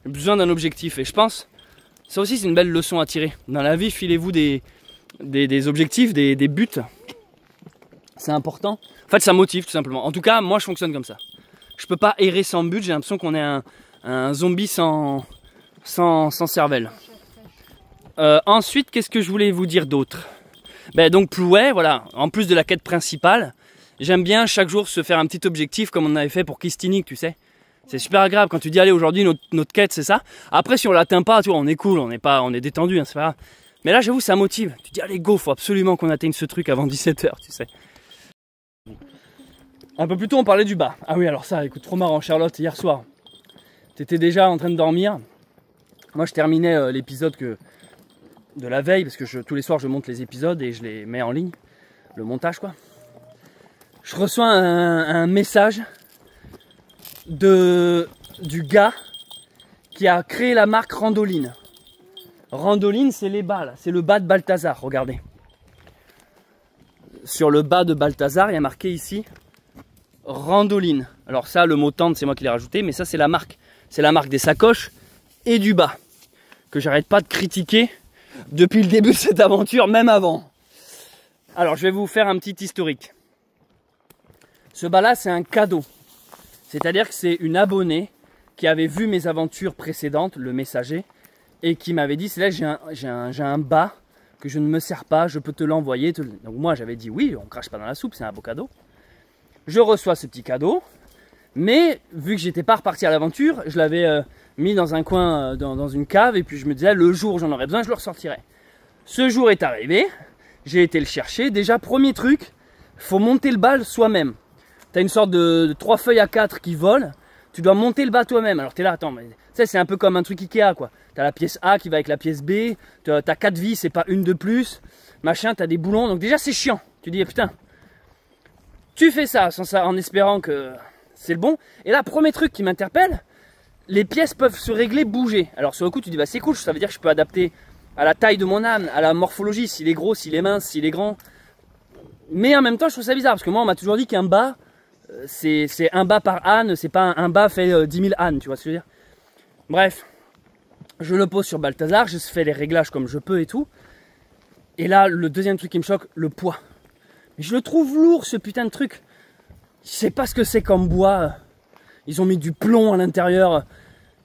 Speaker 6: J'ai besoin d'un objectif et je pense, ça aussi c'est une belle leçon à tirer. Dans la vie filez-vous des objectifs, des buts, c'est important. En fait ça motive tout simplement, en tout cas moi je fonctionne comme ça. Je peux pas errer sans but, j'ai l'impression qu'on est un zombie sans cervelle. Ensuite, qu'est-ce que je voulais vous dire d'autre? Donc Plouay, voilà, en plus de la quête principale, j'aime bien chaque jour se faire un petit objectif comme on avait fait pour Kistinik, tu sais. C'est super agréable quand tu dis allez aujourd'hui notre quête c'est ça. Après si on l'atteint pas, tu vois, on est cool, on est détendu, hein, c'est pas grave. Mais là j'avoue ça motive. Tu dis allez go, faut absolument qu'on atteigne ce truc avant 17 h, tu sais. Un peu plus tôt on parlait du bas. Ah oui alors ça, écoute, trop marrant Charlotte, hier soir. T'étais déjà en train de dormir. Moi je terminais l'épisode de la veille, parce que tous les soirs je monte les épisodes et je les mets en ligne, le montage quoi. Je reçois un message du gars qui a créé la marque Randoline. Randoline c'est les bas là, c'est le bas de Balthazar, regardez. Sur le bas de Balthazar il y a marqué ici Randoline. Alors ça le mot tente c'est moi qui l'ai rajouté, mais ça c'est la marque. C'est la marque des sacoches et du bas, que j'arrête pas de critiquer depuis le début de cette aventure, même avant. Alors je vais vous faire un petit historique. Ce bas là c'est un cadeau. C'est-à-dire que c'est une abonnée qui avait vu mes aventures précédentes, le messager, et qui m'avait dit c'est là j'ai un bas que je ne me sers pas, je peux te l'envoyer. Donc moi j'avais dit oui, on crache pas dans la soupe, c'est un beau cadeau. Je reçois ce petit cadeau, Mais vu que j'étais pas reparti à l'aventure, je l'avais mis dans un coin, dans une cave, et puis je me disais le jour où j'en aurais besoin, je le ressortirai. Ce jour est arrivé, j'ai été le chercher. Déjà, premier truc, faut monter le bal soi-même. Tu as une sorte de 3 feuilles A4 qui volent, tu dois monter le bas toi-même. Alors tu es là, attends, mais ça c'est un peu comme un truc Ikea quoi. Tu as la pièce A qui va avec la pièce B, tu as 4 vis, c'est pas une de plus, machin, tu as des boulons, donc déjà c'est chiant. Tu dis putain, tu fais ça sans ça en espérant que c'est le bon. Et là, premier truc qui m'interpelle, les pièces peuvent se régler, bouger. Alors sur le coup tu dis bah c'est cool, ça veut dire que je peux adapter à la taille de mon âne, à la morphologie, s'il est gros, s'il est mince, s'il est grand. Mais en même temps je trouve ça bizarre, parce que moi on m'a toujours dit qu'un bas, c'est un bas par âne, c'est pas un bas fait 10 000 ânes, tu vois ce que je veux dire. Bref, je le pose sur Balthazar, je fais les réglages comme je peux et tout. Et là, le deuxième truc qui me choque, le poids. Je le trouve lourd ce putain de truc. Je sais pas ce que c'est comme bois. Ils ont mis du plomb à l'intérieur.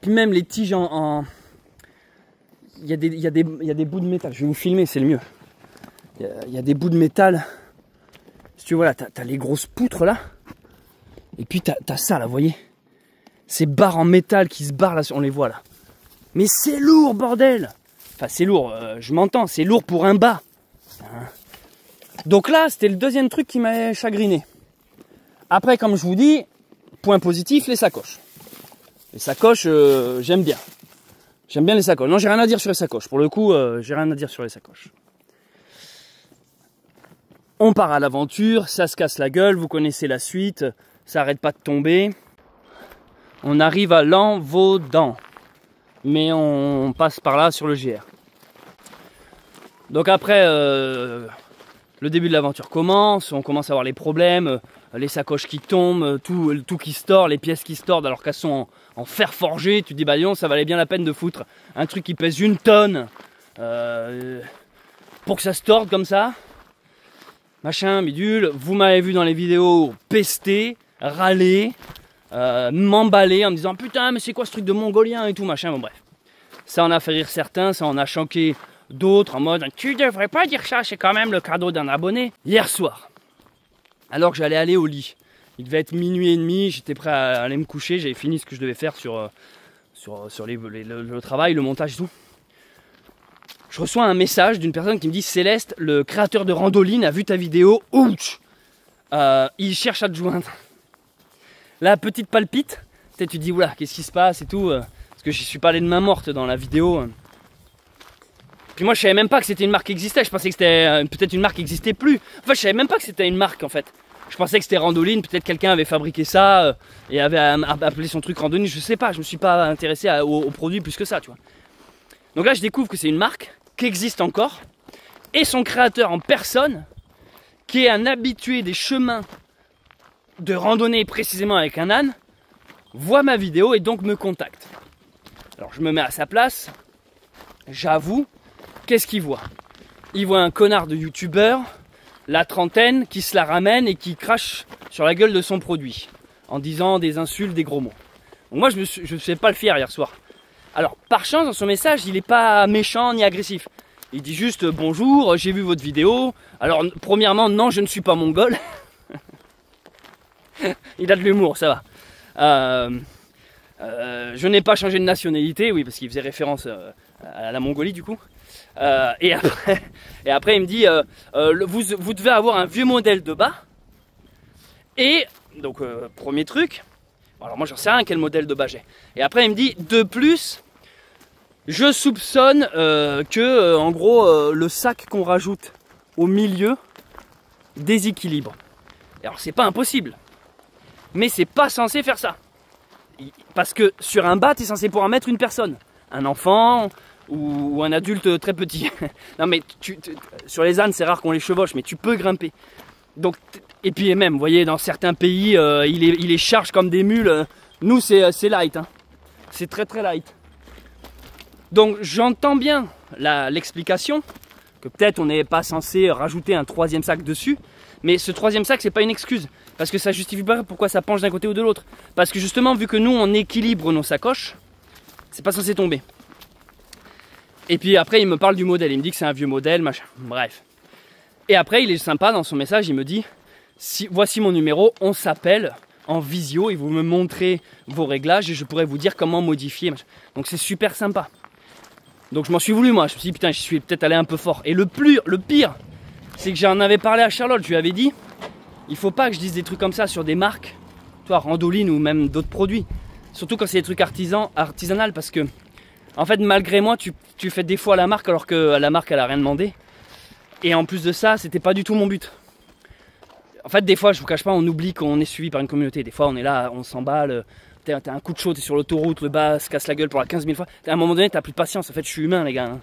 Speaker 6: Puis même les tiges en... Il y a des bouts de métal. Je vais vous filmer, c'est le mieux. Il y a des bouts de métal. Si tu vois là, t'as les grosses poutres là. Et puis t'as ça là, vous voyez. Ces barres en métal qui se barrent là, on les voit là. Mais c'est lourd, bordel. Enfin, c'est lourd, je m'entends, c'est lourd pour un bas. Hein. Donc là, c'était le deuxième truc qui m'a chagriné. Après, comme je vous dis, point positif, les sacoches. Les sacoches, j'aime bien. J'aime bien les sacoches. Non, j'ai rien à dire sur les sacoches. Pour le coup, j'ai rien à dire sur les sacoches. On part à l'aventure, ça se casse la gueule, vous connaissez la suite, ça arrête pas de tomber. On arrive à Lanvaudan, mais on passe par là sur le GR. Donc après, le début de l'aventure commence, on commence à avoir les problèmes, les sacoches qui tombent, tout qui se tord, les pièces qui se tordent alors qu'elles sont en fer forgé. Tu te dis, bah non, ça valait bien la peine de foutre un truc qui pèse 1 tonne pour que ça se torde comme ça. Machin, bidule, vous m'avez vu dans les vidéos pester, râler, m'emballer en me disant putain mais c'est quoi ce truc de mongolien et tout machin, bon bref. Ça en a fait rire certains, ça en a choqué d'autres en mode tu devrais pas dire ça, c'est quand même le cadeau d'un abonné. Hier soir, alors que j'allais aller au lit, il devait être 00h30, j'étais prêt à aller me coucher, j'avais fini ce que je devais faire sur le travail, le montage et tout. Je reçois un message d'une personne qui me dit Céleste, le créateur de Randoline a vu ta vidéo, ouch, il cherche à te joindre. La petite palpite, tu te dis oula, qu'est-ce qui se passe et tout, parce que je suis pas allé de main morte dans la vidéo. Puis moi je savais même pas que c'était une marque qui existait, je pensais que c'était peut-être une marque qui n'existait plus. Enfin je savais même pas que c'était une marque en fait. Je pensais que c'était Randoline, peut-être quelqu'un avait fabriqué ça et avait appelé son truc Randoline, je sais pas, je me suis pas intéressé au produit plus que ça, tu vois. Donc là je découvre que c'est une marque qui existe encore, et son créateur en personne, qui est un habitué des chemins de randonnée précisément avec un âne, voit ma vidéo et donc me contacte. Alors je me mets à sa place, j'avoue, qu'est-ce qu'il voit? Il voit un connard de youtubeur, la trentaine, qui se la ramène et qui crache sur la gueule de son produit, en disant des insultes, des gros mots. Donc moi je ne fais pas le fier hier soir. Alors, par chance, dans son message, il n'est pas méchant ni agressif. Il dit juste « Bonjour, j'ai vu votre vidéo. » Alors, premièrement, non, je ne suis pas mongol. Il a de l'humour, ça va. Je n'ai pas changé de nationalité, oui, parce qu'il faisait référence à la Mongolie, du coup. Et après, il me dit vous devez avoir un vieux modèle de bas. Et, donc, premier truc. Alors, moi, j'en sais rien quel modèle de bas j'ai. Et après, il me dit de plus... Je soupçonne que, en gros, le sac qu'on rajoute au milieu déséquilibre. Alors, c'est pas impossible. Mais c'est pas censé faire ça. Parce que sur un bas, tu es censé pouvoir mettre une personne. Un enfant ou un adulte très petit. Non, mais sur les ânes, c'est rare qu'on les chevauche, mais tu peux grimper. Donc, et puis même, vous voyez, dans certains pays, il les charge comme des mules. Nous, c'est light. Hein. C'est très très light. Donc j'entends bien l'explication, que peut-être on n'est pas censé rajouter un 3e sac dessus, mais ce 3e sac c'est pas une excuse, parce que ça justifie pas pourquoi ça penche d'un côté ou de l'autre. Parce que justement, vu que nous on équilibre nos sacoches, c'est pas censé tomber. Et puis après il me parle du modèle, il me dit que c'est un vieux modèle, machin, bref. Et après il est sympa dans son message, il me dit voici mon numéro, on s'appelle en visio et vous me montrez vos réglages et je pourrais vous dire comment modifier. Donc c'est super sympa. Donc je m'en suis voulu moi, je me suis dit putain je suis peut-être allé un peu fort. Et le pire, c'est que j'en avais parlé à Charlotte, je lui avais dit, il faut pas que je dise des trucs comme ça sur des marques, toi Randoline ou même d'autres produits. Surtout quand c'est des trucs artisanal parce que en fait malgré moi tu fais des fois à la marque alors que la marque elle a rien demandé. Et en plus de ça, c'était pas du tout mon but. En fait des fois je vous cache pas, on oublie qu'on est suivi par une communauté. Des fois on est là, on s'emballe. T'as un coup de chaud, t'es sur l'autoroute, le bas se casse la gueule pour la 15 000 fois. À un moment donné, t'as plus de patience. En fait, je suis humain, les gars. Hein.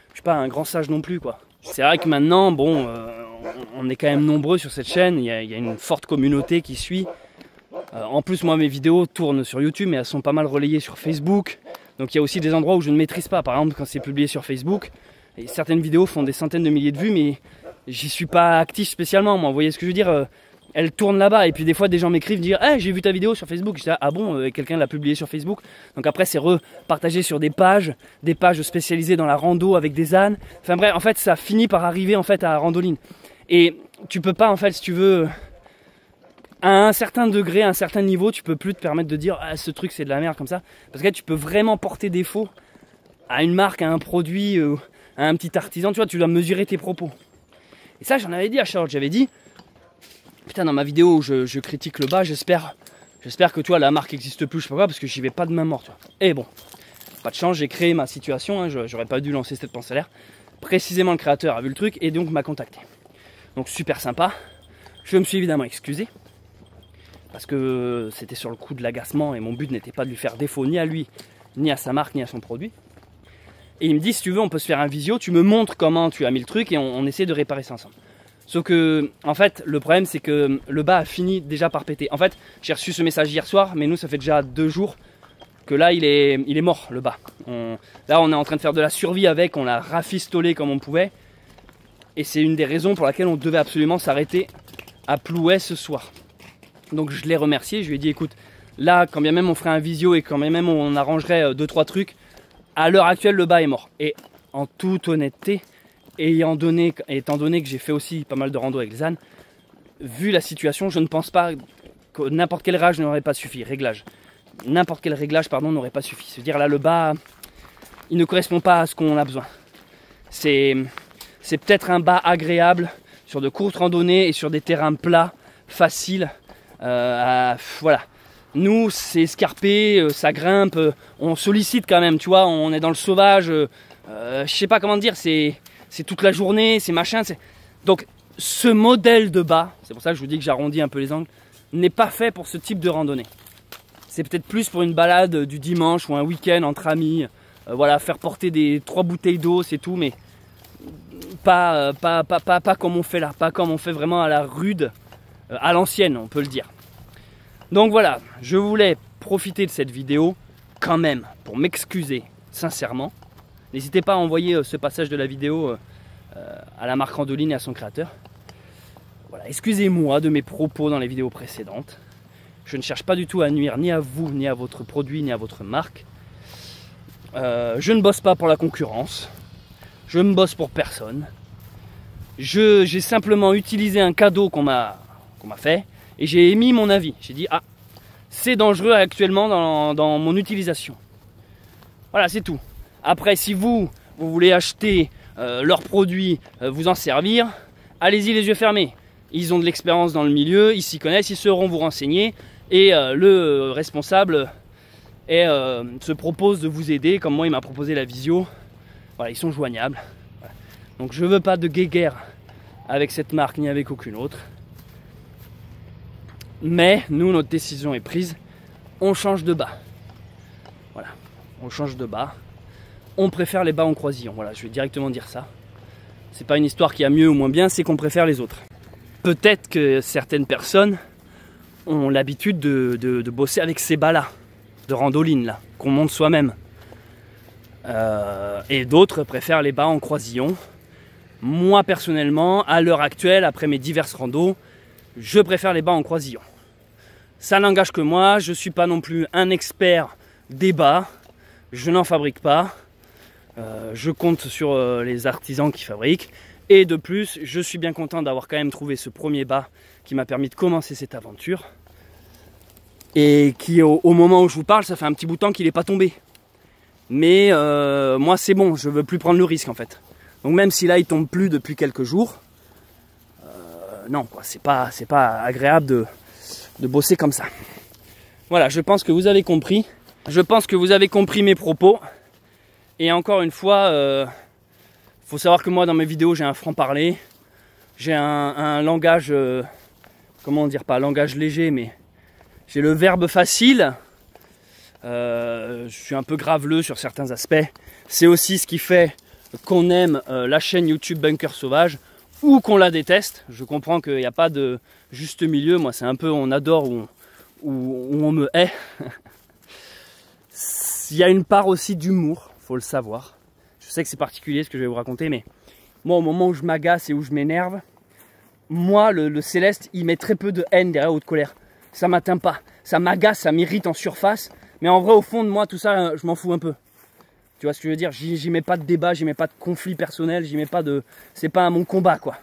Speaker 6: Je suis pas un grand sage non plus, quoi. C'est vrai que maintenant, bon, on est quand même nombreux sur cette chaîne. Il y a une forte communauté qui suit. En plus, moi, mes vidéos tournent sur YouTube, mais elles sont pas mal relayées sur Facebook. Donc, il y a aussi des endroits où je ne maîtrise pas. Par exemple, quand c'est publié sur Facebook, et certaines vidéos font des centaines de milliers de vues, mais j'y suis pas actif spécialement. Moi, vous voyez ce que je veux dire? Elle tourne là-bas et puis des fois des gens m'écrivent dire hey, j'ai vu ta vidéo sur Facebook. Je dis ah bon, quelqu'un l'a publié sur Facebook. Donc après c'est repartagé sur des pages spécialisées dans la rando avec des ânes. Enfin bref, en fait ça finit par arriver en fait à Randoline. Et tu peux pas en fait si tu veux à un certain degré, à un certain niveau, tu peux plus te permettre de dire ah ce truc c'est de la merde comme ça. Parce que tu peux vraiment porter défaut à une marque, à un produit, à un petit artisan. Tu vois, tu dois mesurer tes propos. Et ça j'en avais dit à Charlotte, j'avais dit putain, dans ma vidéo où je critique le bas, j'espère que tu vois, la marque n'existe plus, je sais pas quoi, parce que j'y vais pas de main morte. Tu vois. Et bon, pas de chance, j'ai créé ma situation, hein, j'aurais pas dû lancer cette pensée-là. Précisément, le créateur a vu le truc et donc m'a contacté. Donc super sympa. Je me suis évidemment excusé, parce que c'était sur le coup de l'agacement et mon but n'était pas de lui faire défaut ni à lui, ni à sa marque, ni à son produit. Et il me dit, si tu veux, on peut se faire un visio, tu me montres comment tu as mis le truc et on essaie de réparer ça ensemble. Sauf que, en fait, le problème c'est que le bas a fini déjà par péter. En fait, j'ai reçu ce message hier soir, mais nous ça fait déjà 2 jours que là il est mort, le bas. Là on est en train de faire de la survie avec, on l'a rafistolé comme on pouvait. Et c'est une des raisons pour laquelle on devait absolument s'arrêter à Plouay ce soir. Donc je l'ai remercié, je lui ai dit écoute, là quand bien même on ferait un visio et quand bien même on arrangerait 2-3 trucs, à l'heure actuelle le bas est mort. Et en toute honnêteté, et étant donné que j'ai fait aussi pas mal de rando avec les ânes, vu la situation, je ne pense pas que n'importe quel réglage n'aurait pas suffi. N'importe quel réglage, pardon, n'aurait pas suffi. C'est-à-dire là, le bas, il ne correspond pas à ce qu'on a besoin. C'est peut-être un bas agréable sur de courtes randonnées et sur des terrains plats, faciles. Voilà. Nous, c'est escarpé, ça grimpe, on sollicite quand même, tu vois, on est dans le sauvage. Je sais pas comment dire, c'est toute la journée, c'est machin. Donc ce modèle de bas, c'est pour ça que je vous dis que j'arrondis un peu les angles, n'est pas fait pour ce type de randonnée. C'est peut-être plus pour une balade du dimanche ou un week-end entre amis. Voilà, faire porter 3 bouteilles d'eau, c'est tout, mais pas comme on fait là, pas comme on fait vraiment à la rude, à l'ancienne, on peut le dire. Donc voilà, je voulais profiter de cette vidéo quand même pour m'excuser sincèrement. N'hésitez pas à envoyer ce passage de la vidéo à la marque Randoline et à son créateur. Voilà, excusez-moi de mes propos dans les vidéos précédentes. Je ne cherche pas du tout à nuire ni à vous, ni à votre produit, ni à votre marque. Je ne bosse pas pour la concurrence. Je ne bosse pour personne. J'ai simplement utilisé un cadeau qu'on m'a fait et j'ai émis mon avis. J'ai dit, ah, c'est dangereux actuellement dans mon utilisation. Voilà, c'est tout. Après, si vous voulez acheter leurs produits, vous en servir, allez-y les yeux fermés. Ils ont de l'expérience dans le milieu, ils s'y connaissent, ils sauront vous renseigner. Et le responsable se propose de vous aider, comme moi il m'a proposé la visio. Voilà, ils sont joignables. Voilà. Donc je ne veux pas de guéguerre avec cette marque ni avec aucune autre. Mais nous, notre décision est prise. On change de bas. Voilà, on change de bas. On préfère les bas en croisillon. Voilà, je vais directement dire ça. C'est pas une histoire qui a mieux ou moins bien, c'est qu'on préfère les autres. Peut-être que certaines personnes ont l'habitude de bosser avec ces bas-là, de Randoline, là, qu'on monte soi-même. Et d'autres préfèrent les bas en croisillon. Moi, personnellement, à l'heure actuelle, après mes diverses randos, je préfère les bas en croisillon. Ça n'engage que moi, je ne suis pas non plus un expert des bas. Je n'en fabrique pas. Je compte sur les artisans qui fabriquent. Et de plus, je suis bien content d'avoir quand même trouvé ce premier bas qui m'a permis de commencer cette aventure. et qui au moment où je vous parle, ça fait un petit bout de temps qu'il n'est pas tombé. Mais moi c'est bon, je veux plus prendre le risque en fait. Donc même si là il tombe plus depuis quelques jours, non quoi, c'est pas agréable de bosser comme ça. Voilà, je pense que vous avez compris. Je pense que vous avez compris mes propos. Et encore une fois, faut savoir que moi dans mes vidéos j'ai un franc-parler. J'ai un langage, comment dire, pas un langage léger, mais j'ai le verbe facile. Je suis un peu graveleux sur certains aspects. C'est aussi ce qui fait qu'on aime la chaîne YouTube Bunker Sauvage ou qu'on la déteste. Je comprends qu'il n'y a pas de juste milieu. Moi, c'est un peu on adore ou on me hait. Il y a une part aussi d'humour, faut le savoir. Je sais que c'est particulier ce que je vais vous raconter, mais moi, au moment où je m'agace et où je m'énerve, moi, le Céleste, il met très peu de haine derrière ou de colère. Ça m'atteint pas. Ça m'agace, ça m'irrite en surface. Mais en vrai, au fond de moi, tout ça, je m'en fous un peu. Tu vois ce que je veux dire? J'y mets pas de débat, j'y mets pas de conflit personnel, j'y mets pas de... C'est pas mon combat, quoi.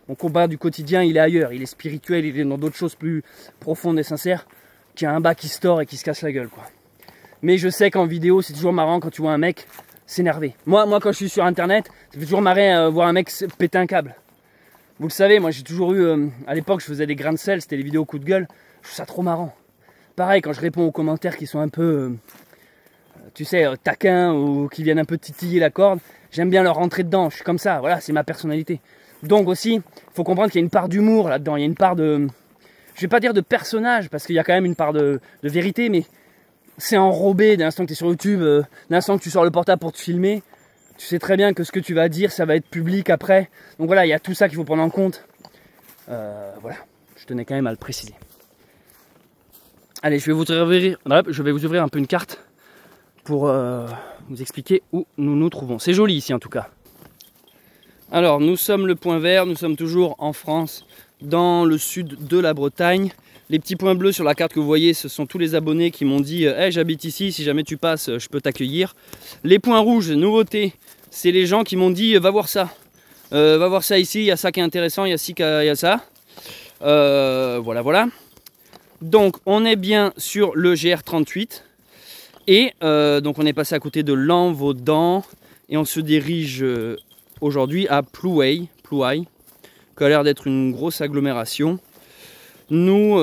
Speaker 6: Mon combat du quotidien, il est ailleurs. Il est spirituel, il est dans d'autres choses plus profondes et sincères qu'il y a un bas qui se tord et qui se casse la gueule, quoi. Mais je sais qu'en vidéo, c'est toujours marrant quand tu vois un mec s'énerver. Moi, quand je suis sur Internet, ça fait toujours marrer voir un mec péter un câble. Vous le savez, moi j'ai toujours eu... à l'époque, je faisais des grains de sel, c'était les vidéos coup de gueule. Je trouve ça trop marrant. Pareil, quand je réponds aux commentaires qui sont un peu... tu sais, taquins ou qui viennent un peu titiller la corde, j'aime bien leur rentrer dedans. Je suis comme ça, voilà, c'est ma personnalité. Donc aussi, il faut comprendre qu'il y a une part d'humour là-dedans. Il y a une part de... Je vais pas dire de personnage, parce qu'il y a quand même une part de vérité, mais... c'est enrobé dès l'instant que tu es sur YouTube, dès l'instant que tu sors le portable pour te filmer. Tu sais très bien que ce que tu vas dire, ça va être public après. Donc voilà, il y a tout ça qu'il faut prendre en compte. Voilà, je tenais quand même à le préciser. Allez, je vais vous ouvrir un peu une carte pour vous expliquer où nous nous trouvons. C'est joli ici en tout cas. Alors, nous sommes le Point Vert, nous sommes toujours en France, dans le sud de la Bretagne. Les petits points bleus sur la carte que vous voyez, ce sont tous les abonnés qui m'ont dit hey, j'habite ici, si jamais tu passes, je peux t'accueillir. Les points rouges, nouveauté, c'est les gens qui m'ont dit va voir ça. Va voir ça ici, il y a ça qui est intéressant, il y a ci, il y a ça. Voilà. Donc on est bien sur le GR38. Et donc on est passé à côté de Lanvaudan. Et on se dirige aujourd'hui à Plouay, qui a l'air d'être une grosse agglomération. Nous,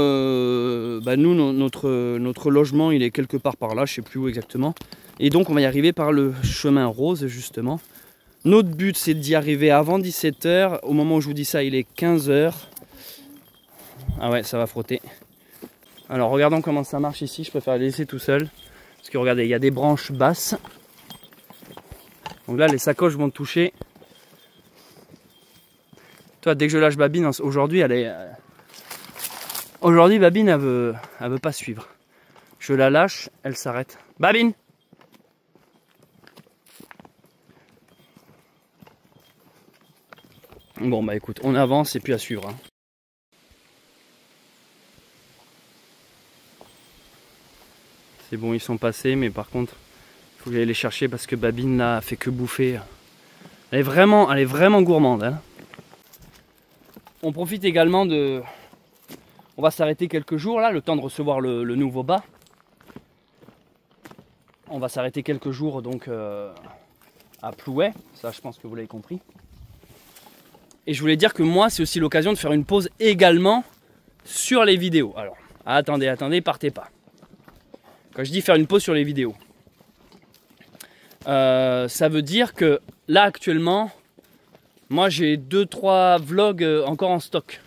Speaker 6: notre logement, il est quelque part par là, je ne sais plus où exactement. Et donc, on va y arriver par le chemin rose, justement. Notre but, c'est d'y arriver avant 17 h. Au moment où je vous dis ça, il est 15 h. Ah ouais, ça va frotter. Alors, regardons comment ça marche ici. Je préfère les laisser tout seul. Parce que regardez, il y a des branches basses. Donc là, les sacoches vont toucher. Toi, dès que je lâche Babine, aujourd'hui, elle est... Aujourd'hui, Babine, elle veut pas suivre. Je la lâche, elle s'arrête. Babine! Bon, bah écoute, on avance et puis à suivre. Hein. C'est bon, ils sont passés, mais par contre, il faut que j'aille les chercher parce que Babine, là, fait que bouffer. Elle est vraiment gourmande. Hein. On profite également de... On va s'arrêter quelques jours là, le temps de recevoir le nouveau bas. On va s'arrêter quelques jours donc à Plouay, ça je pense que vous l'avez compris. Et je voulais dire que moi c'est aussi l'occasion de faire une pause également sur les vidéos. Alors attendez, partez pas. Quand je dis faire une pause sur les vidéos, ça veut dire que là actuellement, moi j'ai 2-3 vlogs encore en stock.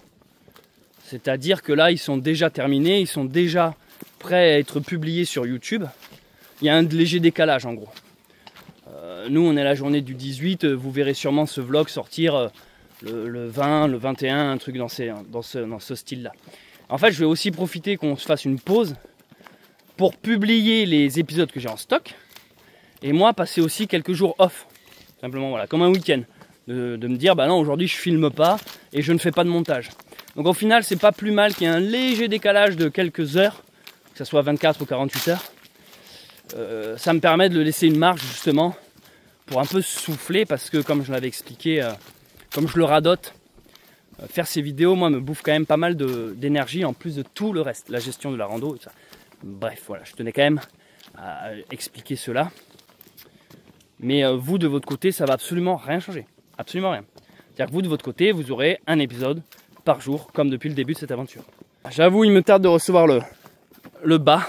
Speaker 6: C'est-à-dire que là, ils sont déjà terminés, ils sont déjà prêts à être publiés sur YouTube. Il y a un léger décalage en gros. Nous, on est la journée du 18, vous verrez sûrement ce vlog sortir le 20, le 21, un truc dans ce style-là. En fait, je vais aussi profiter qu'on se fasse une pause pour publier les épisodes que j'ai en stock. Et moi, passer aussi quelques jours off. Simplement, voilà, comme un week-end. De me dire, bah non, aujourd'hui, je filme pas et je ne fais pas de montage. Donc au final, c'est pas plus mal qu'il y ait un léger décalage de quelques heures, que ce soit 24 ou 48 heures. Ça me permet de le laisser une marge justement pour un peu souffler parce que comme je l'avais expliqué, comme je le radote, faire ces vidéos, moi, me bouffe quand même pas mal d'énergie en plus de tout le reste, la gestion de la rando et ça. Bref, voilà, je tenais quand même à expliquer cela. Mais vous, de votre côté, ça va absolument rien changer. Absolument rien. C'est-à-dire que vous, de votre côté, vous aurez un épisode par jour, comme depuis le début de cette aventure. J'avoue, il me tarde de recevoir le bas,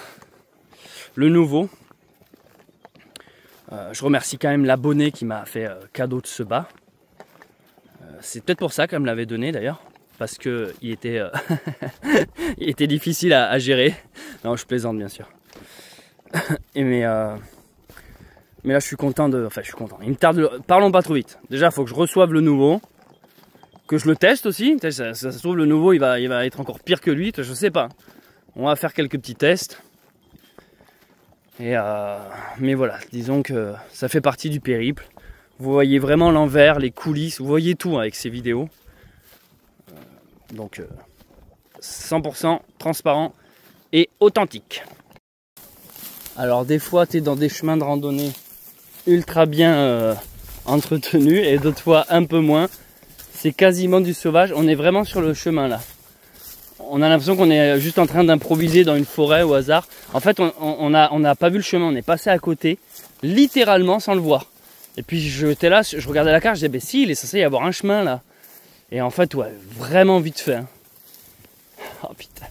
Speaker 6: le nouveau. Je remercie quand même l'abonné qui m'a fait cadeau de ce bas. C'est peut-être pour ça qu'elle me l'avait donné d'ailleurs. Parce qu'il était, il était difficile à gérer. Non, je plaisante bien sûr. Mais là, je suis content de... Enfin, je suis content. Il me tarde... Parlons pas trop vite. Déjà, il faut que je reçoive le nouveau. Que je le teste aussi. Ça se trouve, le nouveau, il va être encore pire que lui. Je sais pas. On va faire quelques petits tests. Mais voilà, disons que ça fait partie du périple. Vous voyez vraiment l'envers, les coulisses. Vous voyez tout avec ces vidéos. Donc 100% transparent et authentique. Alors des fois tu es dans des chemins de randonnée ultra bien entretenus et d'autres fois un peu moins. C'est quasiment du sauvage. On est vraiment sur le chemin là. On a l'impression qu'on est juste en train d'improviser dans une forêt au hasard. En fait on n'a pas vu le chemin, on est passé à côté littéralement sans le voir. Et puis j'étais là, je regardais la carte, je disais ben si, il est censé y avoir un chemin là. Et en fait, ouais, vraiment vite fait. Hein. Oh putain.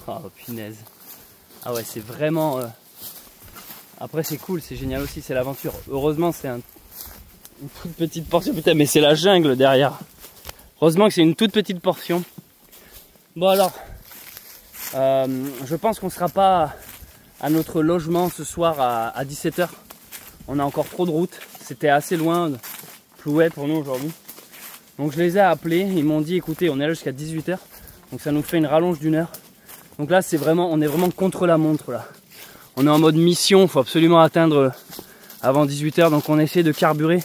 Speaker 6: Oh punaise. Ah ouais, c'est vraiment... Après, c'est cool, c'est génial aussi, c'est l'aventure. Heureusement, c'est une toute petite portion. Putain, mais c'est la jungle derrière. Heureusement que c'est une toute petite portion. Bon alors, je pense qu'on ne sera pas à notre logement ce soir à 17 h. On a encore trop de route. C'était assez loin de Plouet pour nous aujourd'hui. Donc je les ai appelés. Ils m'ont dit écoutez, on est là jusqu'à 18 h. Donc ça nous fait une rallonge d'1 heure. Donc là, on est vraiment contre la montre là. On est en mode mission. Il faut absolument atteindre avant 18 h. Donc on essaie de carburer.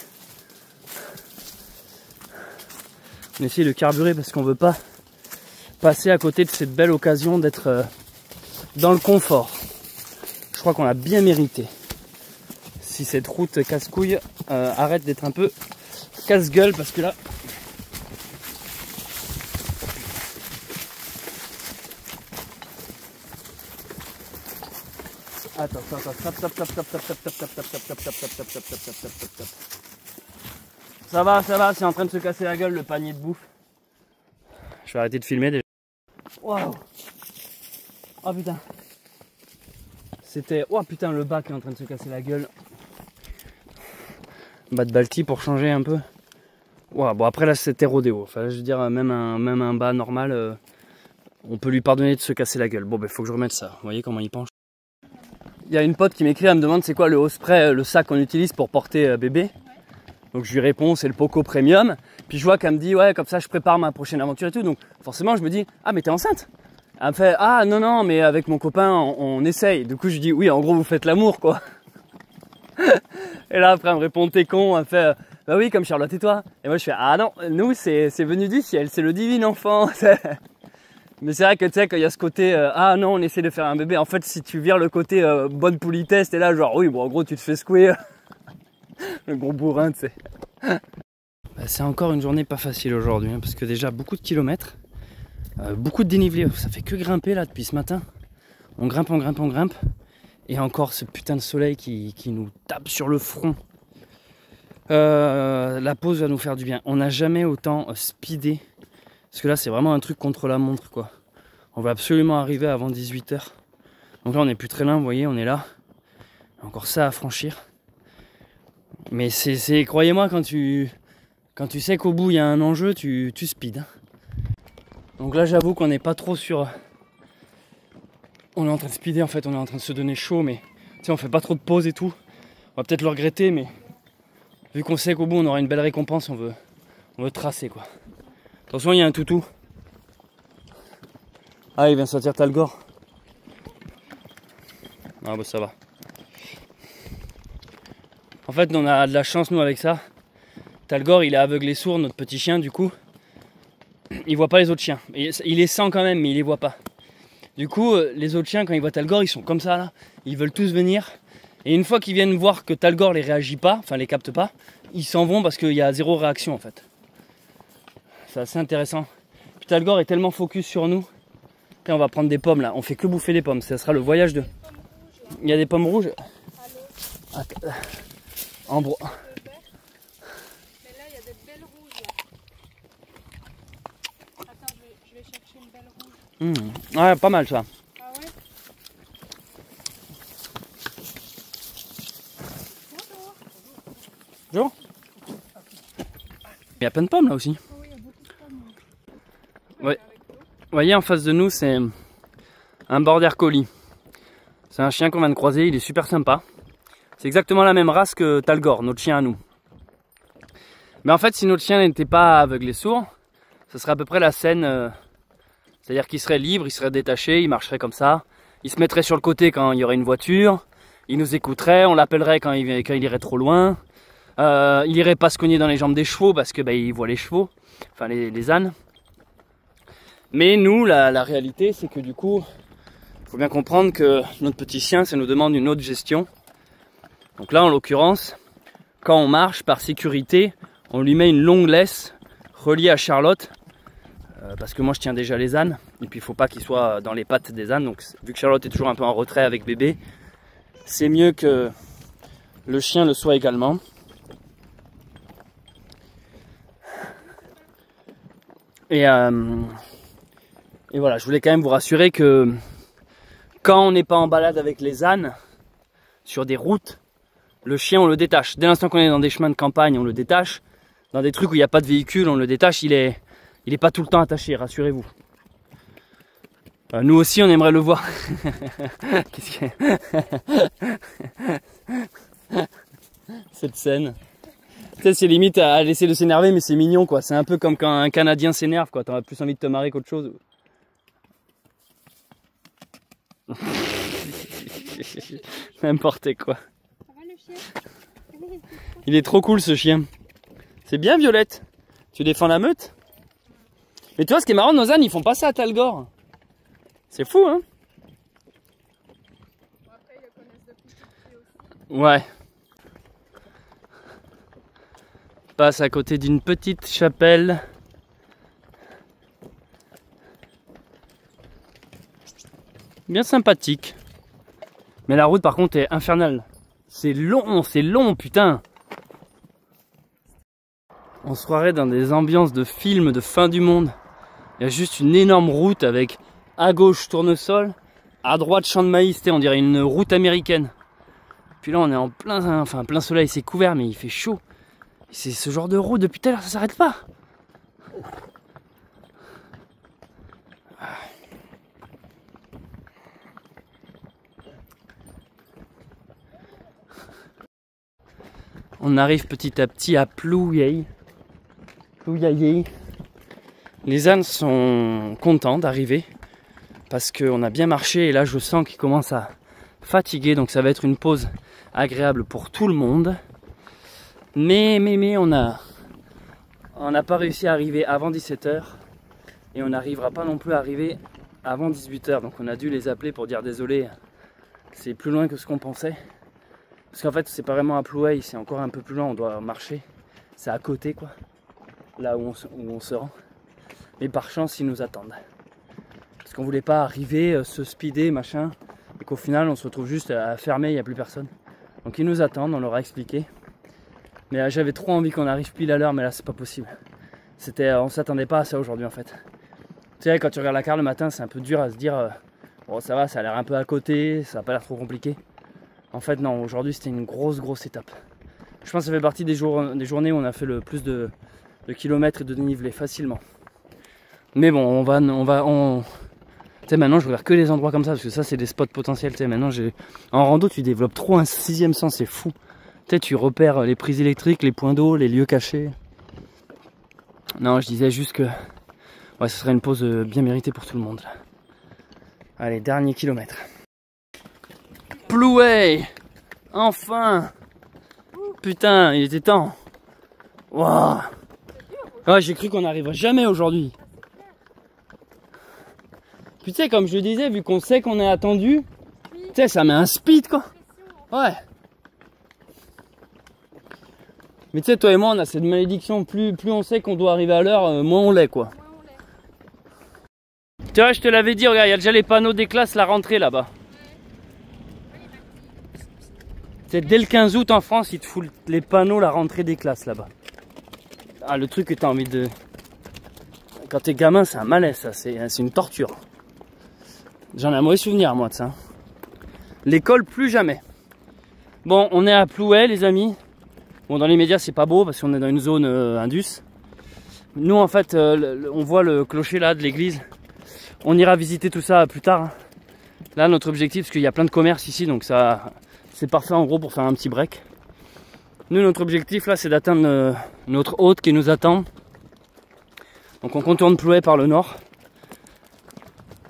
Speaker 6: On essaie de carburer parce qu'on ne veut pas passer à côté de cette belle occasion d'être dans le confort. Je crois qu'on l'a bien mérité. Si cette route casse-couille arrête d'être un peu casse-gueule parce que là... Attends, ça va, c'est en train de se casser la gueule le panier de bouffe. Je vais arrêter de filmer déjà. Waouh! Oh putain! C'était. Oh putain, le bas qui est en train de se casser la gueule. Bas de Balti pour changer un peu. Waouh, bon après là c'était rodéo. Enfin, je veux dire, même un bas normal, on peut lui pardonner de se casser la gueule. Bon, ben faut que je remette ça. Vous voyez comment il penche? Il y a une pote qui m'écrit, elle me demande c'est quoi le Osprey, le sac qu'on utilise pour porter bébé. Donc je lui réponds c'est le Poco Premium. Puis je vois qu'elle me dit ouais comme ça je prépare ma prochaine aventure et tout. Donc forcément je me dis ah mais t'es enceinte? Elle me fait ah non mais avec mon copain on essaye. Du coup je dis oui en gros vous faites l'amour quoi. Et là après elle me répond t'es con. Elle me fait bah oui comme Charlotte et toi. Et moi je fais ah non nous c'est venu du ciel, c'est le divin enfant. Mais c'est vrai que tu sais, quand il y a ce côté ah non, on essaie de faire un bébé. En fait, si tu vires le côté bonne politesse, t'es là, genre oui, bon, en gros, tu te fais secouer. Le gros bourrin, tu sais. Bah, c'est encore une journée pas facile aujourd'hui, hein, parce que déjà, beaucoup de kilomètres, beaucoup de dénivelé. Ça fait que grimper là depuis ce matin. On grimpe. Et encore ce putain de soleil qui nous tape sur le front. La pause va nous faire du bien. On n'a jamais autant speedé. Parce que là, c'est vraiment un truc contre la montre, quoi. On va absolument arriver avant 18 h. Donc là, on n'est plus très loin, vous voyez, on est là. Encore ça à franchir. Mais c'est croyez-moi, quand tu sais qu'au bout, il y a un enjeu, tu speed. Hein. Donc là, j'avoue qu'on n'est pas trop sur... On est en train de speeder, en fait, on est en train de se donner chaud, mais... Tu sais, on fait pas trop de pause et tout. On va peut-être le regretter, mais... Vu qu'on sait qu'au bout, on aura une belle récompense, on veut tracer, quoi. Attention, il y a un toutou. Ah, il vient de sortir Talgor. Ah bah ça va. En fait, on a de la chance, nous, avec ça. Talgor, il est aveugle et sourd, notre petit chien, du coup. Il voit pas les autres chiens. Il les sent quand même, mais il les voit pas. Du coup, les autres chiens, quand ils voient Talgor, ils sont comme ça, là. Ils veulent tous venir. Et une fois qu'ils viennent voir que Talgor les réagit pas, enfin les capte pas, ils s'en vont parce qu'il y a zéro réaction en fait. C'est assez intéressant. Puis Talgor est tellement focus sur nous. Et on va prendre des pommes là, on fait que bouffer des pommes, ça sera le voyage de... Il y a des pommes rouges. En bro...
Speaker 7: Mais là, il y a des belles rouges là. Attends, je vais chercher une belle rouge.
Speaker 6: Ouais, pas mal ça.
Speaker 7: Ah ouais?
Speaker 6: Bonjour. Il y a plein de pommes là aussi.
Speaker 7: Oui, il y a beaucoup de pommes.
Speaker 6: Ouais. Vous voyez en face de nous, c'est un border collie. C'est un chien qu'on vient de croiser, il est super sympa. C'est exactement la même race que Talgor, notre chien à nous. Mais en fait, si notre chien n'était pas aveugle et sourd, ce serait à peu près la scène. C'est-à-dire qu'il serait libre, il serait détaché, il marcherait comme ça. Il se mettrait sur le côté quand il y aurait une voiture. Il nous écouterait, on l'appellerait quand il irait trop loin. Il irait pas se cogner dans les jambes des chevaux parce que il voit les chevaux, enfin les ânes. Mais nous, la réalité, c'est que du coup, il faut bien comprendre que notre petit chien, ça nous demande une autre gestion. Donc là, en l'occurrence, quand on marche, par sécurité, on lui met une longue laisse reliée à Charlotte. Parce que moi, je tiens déjà les ânes. Et puis, il ne faut pas qu'il soit dans les pattes des ânes. Donc, vu que Charlotte est toujours un peu en retrait avec bébé, c'est mieux que le chien le soit également. Et voilà, je voulais quand même vous rassurer que quand on n'est pas en balade avec les ânes, sur des routes, le chien on le détache. Dès l'instant qu'on est dans des chemins de campagne, on le détache. Dans des trucs où il n'y a pas de véhicule, on le détache. Il est pas tout le temps attaché, rassurez-vous. Nous aussi, on aimerait le voir. Qu'est-ce que... Cette scène. C'est limite à laisser de s'énerver, mais c'est mignon quoi. C'est un peu comme quand un Canadien s'énerve quoi. T'auras plus envie de te marrer qu'autre chose. N'importe quoi.
Speaker 7: Ça va le chien?
Speaker 6: Il est trop cool ce chien. C'est bien Violette. Tu défends la meute. Mais tu vois ce qui est marrant, nos ânes ils font pas ça à Talgor. C'est fou hein.
Speaker 7: Après, ils le connaissent depuis tout petit aussi.
Speaker 6: Ouais. Passe à côté d'une petite chapelle. Bien sympathique. Mais la route par contre est infernale. C'est long putain. On se croirait dans des ambiances de films de fin du monde. Il y a juste une énorme route avec à gauche tournesol, à droite champ de maïs, on dirait une route américaine. Puis là on est en plein soleil, c'est couvert mais il fait chaud. C'est ce genre de route depuis tout à l'heure, ça s'arrête pas. On arrive petit à petit à Plouyaï. Les ânes sont contents d'arriver parce qu'on a bien marché et là je sens qu'ils commencent à fatiguer, donc ça va être une pause agréable pour tout le monde. Mais on n'a pas réussi à arriver avant 17 h et on n'arrivera pas non plus à arriver avant 18 h. Donc on a dû les appeler pour dire désolé, c'est plus loin que ce qu'on pensait. Parce qu'en fait c'est pas vraiment à Plouay, c'est encore un peu plus loin, on doit marcher. C'est à côté quoi, là où on se rend. Mais par chance ils nous attendent. Parce qu'on voulait pas arriver, se speeder, machin, et qu'au final on se retrouve juste à fermer, il n'y a plus personne. Donc ils nous attendent, on leur a expliqué. Mais j'avais trop envie qu'on arrive pile à l'heure, mais là c'est pas possible. On s'attendait pas à ça aujourd'hui en fait. Tu sais, quand tu regardes la carte le matin, c'est un peu dur à se dire bon ça va, ça a l'air un peu à côté, ça a pas l'air trop compliqué. En fait non, aujourd'hui c'était une grosse étape. Je pense que ça fait partie des journées où on a fait le plus de kilomètres et de dénivelé facilement. Mais bon, tu sais, maintenant je regarde que les endroits comme ça, parce que ça c'est des spots potentiels. Tu sais, maintenant en rando tu développes trop un sixième sens, c'est fou. Tu sais, tu repères les prises électriques, les points d'eau, les lieux cachés. Non, je disais juste que ouais, ce serait une pause bien méritée pour tout le monde. Allez, dernier kilomètre. Plouay! Enfin! Putain, il était temps. Waouh! Ouais, j'ai cru qu'on n'arriverait jamais aujourd'hui. Puis tu sais, comme je le disais, vu qu'on sait qu'on est attendu, tu sais, ça met un speed quoi. Ouais. Mais tu sais, toi et moi, on a cette malédiction, plus on sait qu'on doit arriver à l'heure, moins on l'est, quoi. Tu vois, je te l'avais dit, regarde, il y a déjà les panneaux des classes, la rentrée là-bas. C'est dès le 15 août en France, ils te foutent les panneaux, la rentrée des classes là-bas. Ah, le truc que t'as envie de... Quand t'es gamin, c'est un malaise, ça, c'est une torture. J'en ai un mauvais souvenir, moi, de ça. L'école, plus jamais. Bon, on est à Plouay, les amis. Bon, dans les médias, c'est pas beau parce qu'on est dans une zone Indus. Nous, en fait, on voit le clocher là de l'église. On ira visiter tout ça plus tard. Là, notre objectif, parce qu'il y a plein de commerces ici, donc ça, c'est parfait en gros pour faire un petit break. Nous, notre objectif là, c'est d'atteindre notre hôte qui nous attend. Donc, on contourne Plouay par le nord.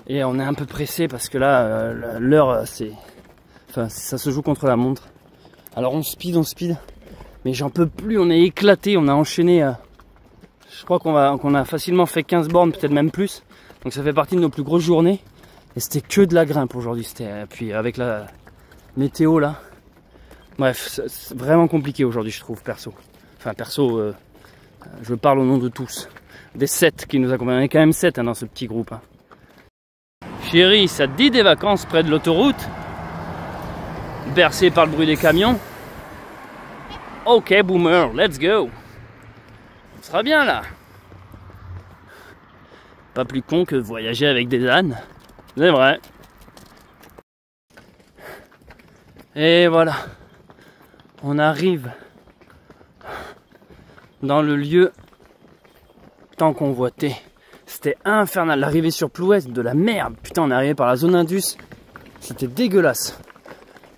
Speaker 6: Et on est un peu pressé parce que là, l'heure, enfin, ça se joue contre la montre. Alors, on speed. Mais j'en peux plus, on est éclaté, on a enchaîné. Je crois qu'on a facilement fait 15 bornes, peut-être même plus. Donc ça fait partie de nos plus grosses journées. Et c'était que de la grimpe aujourd'hui. Puis avec la météo là. Bref, c'est vraiment compliqué aujourd'hui, je trouve, perso. Enfin, perso, je parle au nom de tous. Des 7 qui nous accompagnent. On est quand même 7 dans ce petit groupe. Chérie, ça te dit des vacances près de l'autoroute? Bercé par le bruit des camions? Ok, boomer, let's go. On sera bien là. Pas plus con que voyager avec des ânes. C'est vrai. Et voilà. On arrive dans le lieu tant convoité. C'était infernal. L'arrivée sur Plouay, de la merde. Putain, on est arrivé par la zone Indus. C'était dégueulasse.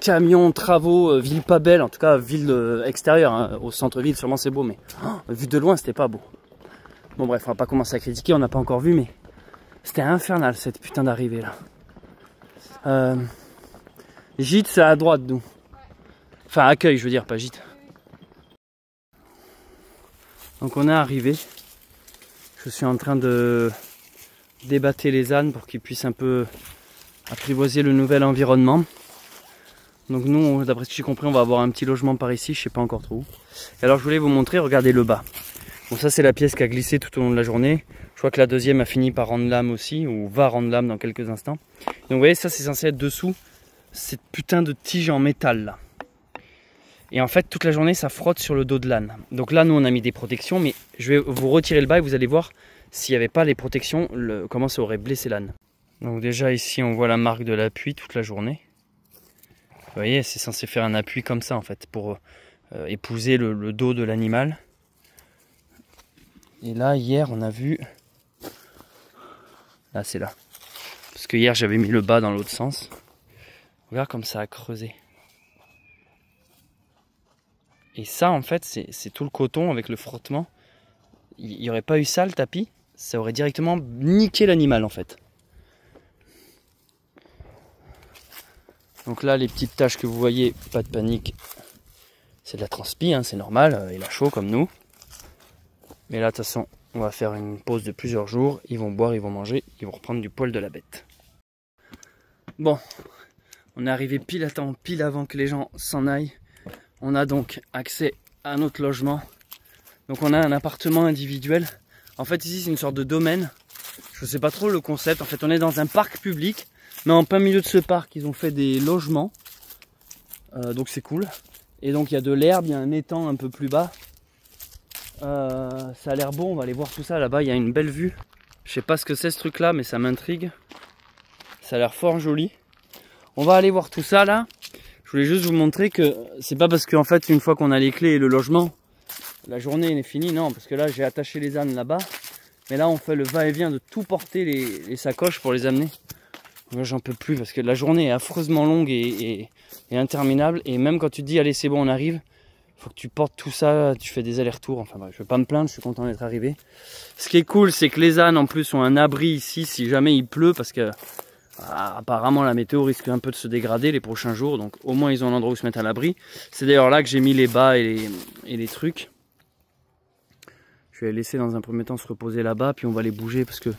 Speaker 6: Camions, travaux, ville pas belle. En tout cas, ville extérieure. Hein. Au centre-ville, sûrement c'est beau. Mais vu de loin, c'était pas beau. Bon bref, on va pas commencer à critiquer, on n'a pas encore vu, mais c'était infernal cette putain d'arrivée là. Gîte, c'est à droite d'où. Enfin, accueil, je veux dire, pas gîte. Donc on est arrivé. Je suis en train de débattre les ânes pour qu'ils puissent un peu apprivoiser le nouvel environnement. Donc nous, d'après ce que j'ai compris, on va avoir un petit logement par ici, je sais pas encore trop où. Et alors je voulais vous montrer, regardez le bas. Bon, ça c'est la pièce qui a glissé tout au long de la journée. Je crois que la deuxième a fini par rendre l'âme aussi, ou va rendre l'âme dans quelques instants. Donc vous voyez, ça c'est censé être dessous cette putain de tige en métal là. Et en fait, toute la journée, ça frotte sur le dos de l'âne. Donc là, nous on a mis des protections, mais je vais vous retirer le bas et vous allez voir s'il n'y avait pas les protections, comment ça aurait blessé l'âne. Donc déjà ici, on voit la marque de l'appui toute la journée. Vous voyez, c'est censé faire un appui comme ça en fait, pour épouser le dos de l'animal. Et là, hier, on a vu... Là, c'est là. Parce que hier, j'avais mis le bas dans l'autre sens. Regarde comme ça a creusé. Et ça, en fait, c'est tout le coton avec le frottement. Il n'y aurait pas eu ça, le tapis. Ça aurait directement niqué l'animal, en fait. Donc là, les petites taches que vous voyez, pas de panique. C'est de la transpi, hein, c'est normal. Il a chaud comme nous. Mais là, de toute façon, on va faire une pause de plusieurs jours. Ils vont boire, ils vont manger, ils vont reprendre du poil de la bête. Bon, on est arrivé pile à temps, pile avant que les gens s'en aillent. On a donc accès à notre logement. Donc on a un appartement individuel. En fait, ici, c'est une sorte de domaine. Je ne sais pas trop le concept. En fait, on est dans un parc public. Mais en plein milieu de ce parc, ils ont fait des logements. Donc c'est cool. Et donc il y a de l'herbe, il y a un étang un peu plus bas. Ça a l'air bon, on va aller voir tout ça là-bas, il y a une belle vue. Je sais pas ce que c'est ce truc là, mais ça m'intrigue. Ça a l'air fort joli. On va aller voir tout ça là. Je voulais juste vous montrer que c'est pas parce qu'en fait une fois qu'on a les clés et le logement, la journée est finie, non, parce que là j'ai attaché les ânes là-bas. Mais là on fait le va-et-vient de tout porter les sacoches pour les amener. Moi j'en peux plus parce que la journée est affreusement longue et interminable. Et même quand tu te dis allez c'est bon on arrive, faut que tu portes tout ça, tu fais des allers-retours. Enfin bref, je vais pas me plaindre, je suis content d'être arrivé. Ce qui est cool, c'est que les ânes en plus ont un abri ici si jamais il pleut, parce que apparemment la météo risque un peu de se dégrader les prochains jours. Donc au moins ils ont un endroit où se mettre à l'abri. C'est d'ailleurs là que j'ai mis les bas et les trucs. Je vais les laisser dans un premier temps se reposer là-bas, puis on va les bouger parce que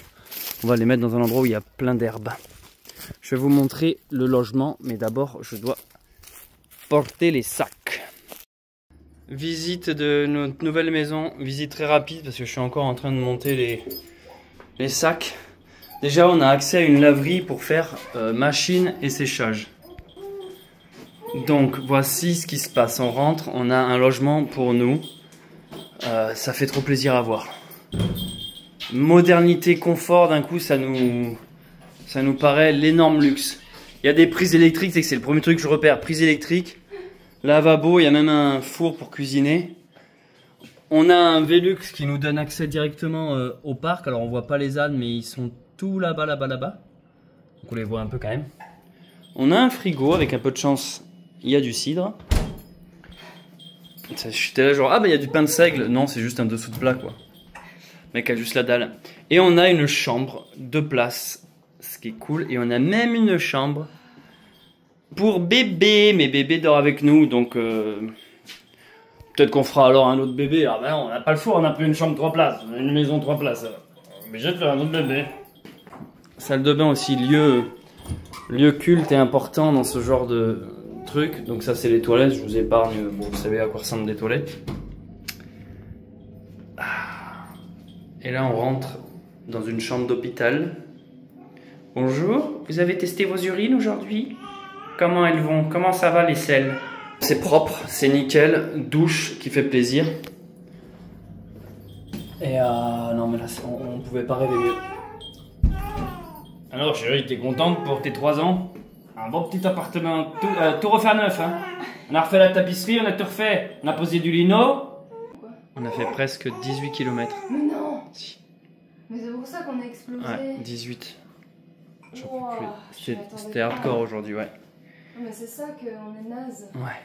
Speaker 6: on va les mettre dans un endroit où il y a plein d'herbe. Je vais vous montrer le logement, mais d'abord je dois porter les sacs. Visite de notre nouvelle maison, visite très rapide parce que je suis encore en train de monter les sacs. Déjà on a accès à une laverie pour faire machine et séchage. Donc voici ce qui se passe, on rentre, on a un logement pour nous, ça fait trop plaisir à voir. Modernité, confort, d'un coup ça nous paraît l'énorme luxe. Il y a des prises électriques, c'est le premier truc que je repère, prise électrique. Lavabo, il y a même un four pour cuisiner. On a un Velux qui nous donne accès directement au parc. Alors on voit pas les ânes, mais ils sont tout là-bas, là-bas, là-bas. Donc on les voit un peu quand même. On a un frigo, avec un peu de chance, il y a du cidre. J'étais là genre, ah bah il y a du pain de seigle. Non, c'est juste un dessous de plat quoi. Le mec a juste la dalle. Et on a une chambre, 2 places, ce qui est cool. Et on a même une chambre pour bébé, mais bébé dort avec nous, donc peut-être qu'on fera alors un autre bébé. Ah ben non, on n'a pas le choix, on a pris une chambre 3 places, une maison 3 places. On est obligé de faire un autre bébé. Salle de bain aussi, lieu culte et important dans ce genre de truc. Donc ça c'est les toilettes, je vous épargne, bon, vous savez à quoi ressemblent des toilettes. Et là on rentre dans une chambre d'hôpital. Bonjour, vous avez testé vos urines aujourd'hui ? Comment elles vont? Comment ça va les selles? C'est propre, c'est nickel, douche qui fait plaisir. Et non mais là on pouvait pas rêver mieux. Alors chérie, t'es contente pour tes 3 ans? Un bon petit appartement, tout refait à neuf hein. On a refait la tapisserie, on a tout refait. On a posé du lino. On a fait presque 18 km.
Speaker 7: Mais non.
Speaker 6: Si.
Speaker 7: Mais c'est pour ça qu'on a explosé.
Speaker 6: Ouais, 18.
Speaker 7: Wow,
Speaker 6: C'était hardcore aujourd'hui, ouais.
Speaker 7: Mais c'est ça qu'on est naze.
Speaker 6: Ouais.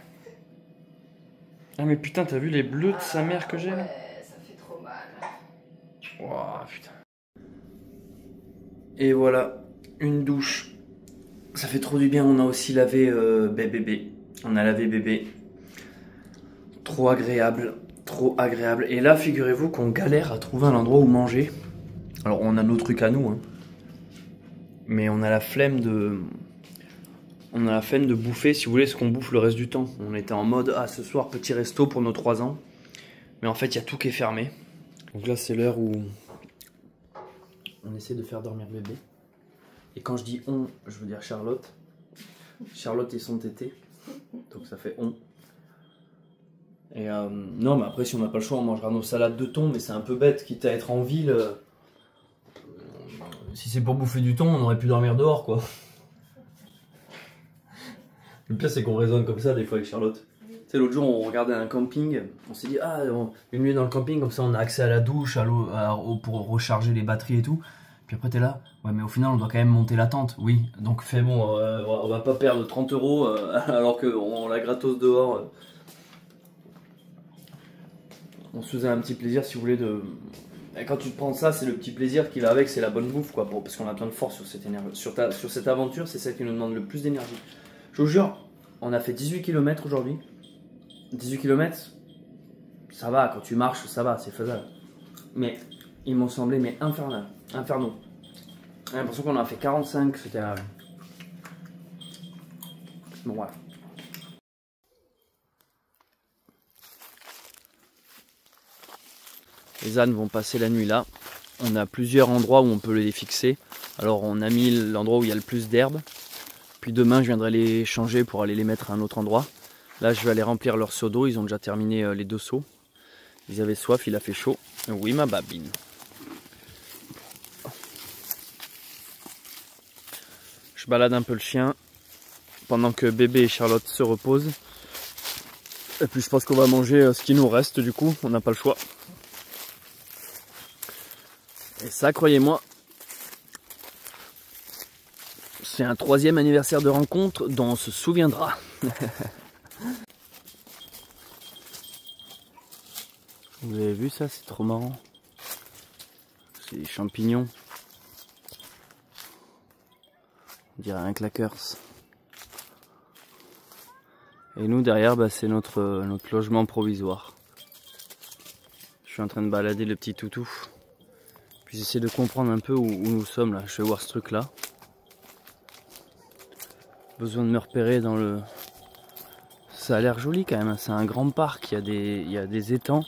Speaker 6: Ah mais putain, t'as vu les bleus de sa mère que j'ai là?
Speaker 7: Ouais, ça fait trop mal.
Speaker 6: Wow, putain. Et voilà, une douche. Ça fait trop du bien, on a aussi lavé bébé. On a lavé bébé. Trop agréable, trop agréable. Et là, figurez-vous qu'on galère à trouver un endroit où manger. Alors on a nos trucs à nous, hein. Mais on a la flemme de... On a la flemme de bouffer, si vous voulez, ce qu'on bouffe le reste du temps. On était en mode, ah ce soir, petit resto pour nos 3 ans. Mais en fait, il y a tout qui est fermé. Donc là, c'est l'heure où on essaie de faire dormir bébé. Et quand je dis on, je veux dire Charlotte. Charlotte et son tété. Donc ça fait on. Et non, mais après, si on n'a pas le choix, on mangera nos salades de thon. Mais c'est un peu bête, quitte à être en ville. Si c'est pour bouffer du thon, on aurait pu dormir dehors, quoi. Le pire, c'est qu'on raisonne comme ça des fois avec Charlotte. Tu sais, l'autre jour, on regardait un camping. On s'est dit, ah, une nuit dans le camping, comme ça, on a accès à la douche, à l'eau, pour recharger les batteries et tout. Puis après, t'es là, ouais, mais au final, on doit quand même monter la tente. Oui, donc fais bon, on va pas perdre 30 € alors qu'on la gratos dehors. On se faisait un petit plaisir, si vous voulez, de... Et quand tu te prends ça, c'est le petit plaisir qui va avec, c'est la bonne bouffe, quoi. Parce qu'on a plein de force sur cette énergie. Sur cette aventure, c'est celle qui nous demande le plus d'énergie. Je vous jure, on a fait 18 km aujourd'hui. 18 km, ça va, quand tu marches, ça va, c'est faisable. Mais ils m'ont semblé infernal, infernaux. J'ai l'impression qu'on en a fait 45, c'était... Bon, voilà. Les ânes vont passer la nuit là. On a plusieurs endroits où on peut les fixer. Alors on a mis l'endroit où il y a le plus d'herbe. Puis demain je viendrai les changer pour aller les mettre à un autre endroit. Là je vais aller remplir leur seau d'eau. Ils ont déjà terminé les 2 seaux. Ils avaient soif, il a fait chaud. Oui ma babine. Je balade un peu le chien pendant que bébé et Charlotte se reposent. Et puis je pense qu'on va manger ce qui nous reste du coup. On n'a pas le choix. Et ça, croyez-moi, c'est un 3e anniversaire de rencontre dont on se souviendra. Vous avez vu ça? C'est trop marrant. C'est des champignons. On dirait un claqueurs. Et nous, derrière, bah, c'est notre logement provisoire. Je suis en train de balader le petit toutou. Puis j'essaie de comprendre un peu où nous sommes là. Je vais voir ce truc là. Besoin de me repérer dans
Speaker 1: Ça a l'air joli quand même, c'est un grand parc, il y a des étangs.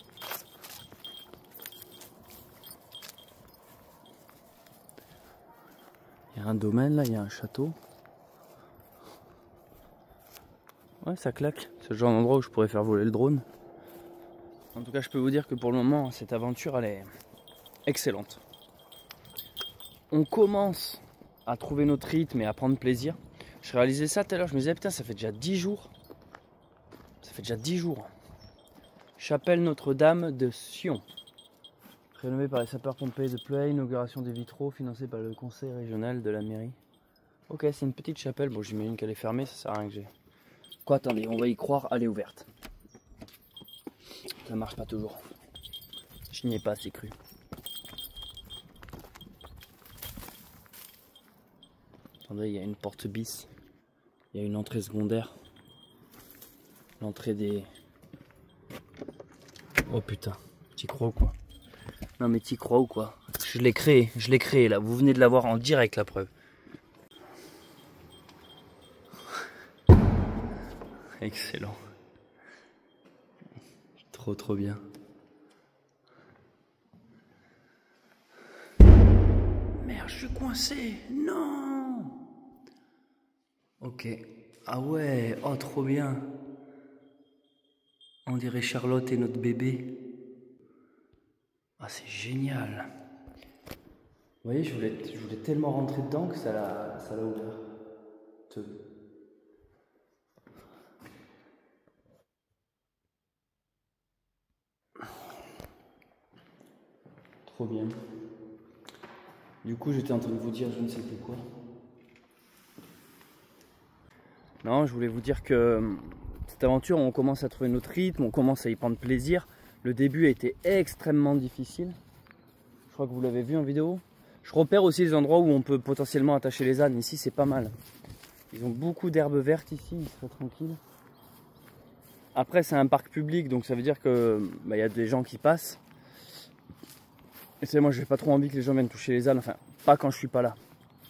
Speaker 1: Il y a un domaine là, il y a un château. Ouais, ça claque, c'est le genre d'endroit où je pourrais faire voler le drone. En tout cas, je peux vous dire que pour le moment, cette aventure, elle est excellente. On commence à trouver notre rythme et à prendre plaisir. Je réalisais ça tout à l'heure, je me disais, putain, ça fait déjà 10 jours. Ça fait déjà 10 jours. Chapelle Notre-Dame de Sion. Rénovée par les sapeurs-pompiers de Pleuil, inauguration des vitraux, financée par le conseil régional de la mairie. Ok, c'est une petite chapelle, bon j'imagine qu'elle est fermée, ça sert à rien que j'ai... Quoi, attendez, on va y croire, elle est ouverte. Ça marche pas toujours. Je n'y ai pas assez cru. Attendez, il y a une porte bis. Il y a une entrée secondaire. L'entrée des... Oh putain, t'y crois ou quoi? Non mais t'y crois ou quoi? Je l'ai créé là, vous venez de l'avoir en direct la preuve. Excellent. Trop bien. Merde, je suis coincé. Non. Ok. Ah ouais, oh trop bien. On dirait Charlotte et notre bébé. Ah c'est génial. Vous voyez, je voulais tellement rentrer dedans que ça l'a ouvert. Trop bien. Du coup, j'étais en train de vous dire je ne sais plus quoi. Non, je voulais vous dire que cette aventure, on commence à trouver notre rythme, on commence à y prendre plaisir. Le début a été extrêmement difficile. Je crois que vous l'avez vu en vidéo. Je repère aussi les endroits où on peut potentiellement attacher les ânes. Ici, c'est pas mal. Ils ont beaucoup d'herbes vertes ici, ils seraient tranquilles. Après, c'est un parc public, donc ça veut dire que y a des gens qui passent. Et c'est moi, j'ai pas trop envie que les gens viennent toucher les ânes. Enfin, pas quand je suis pas là.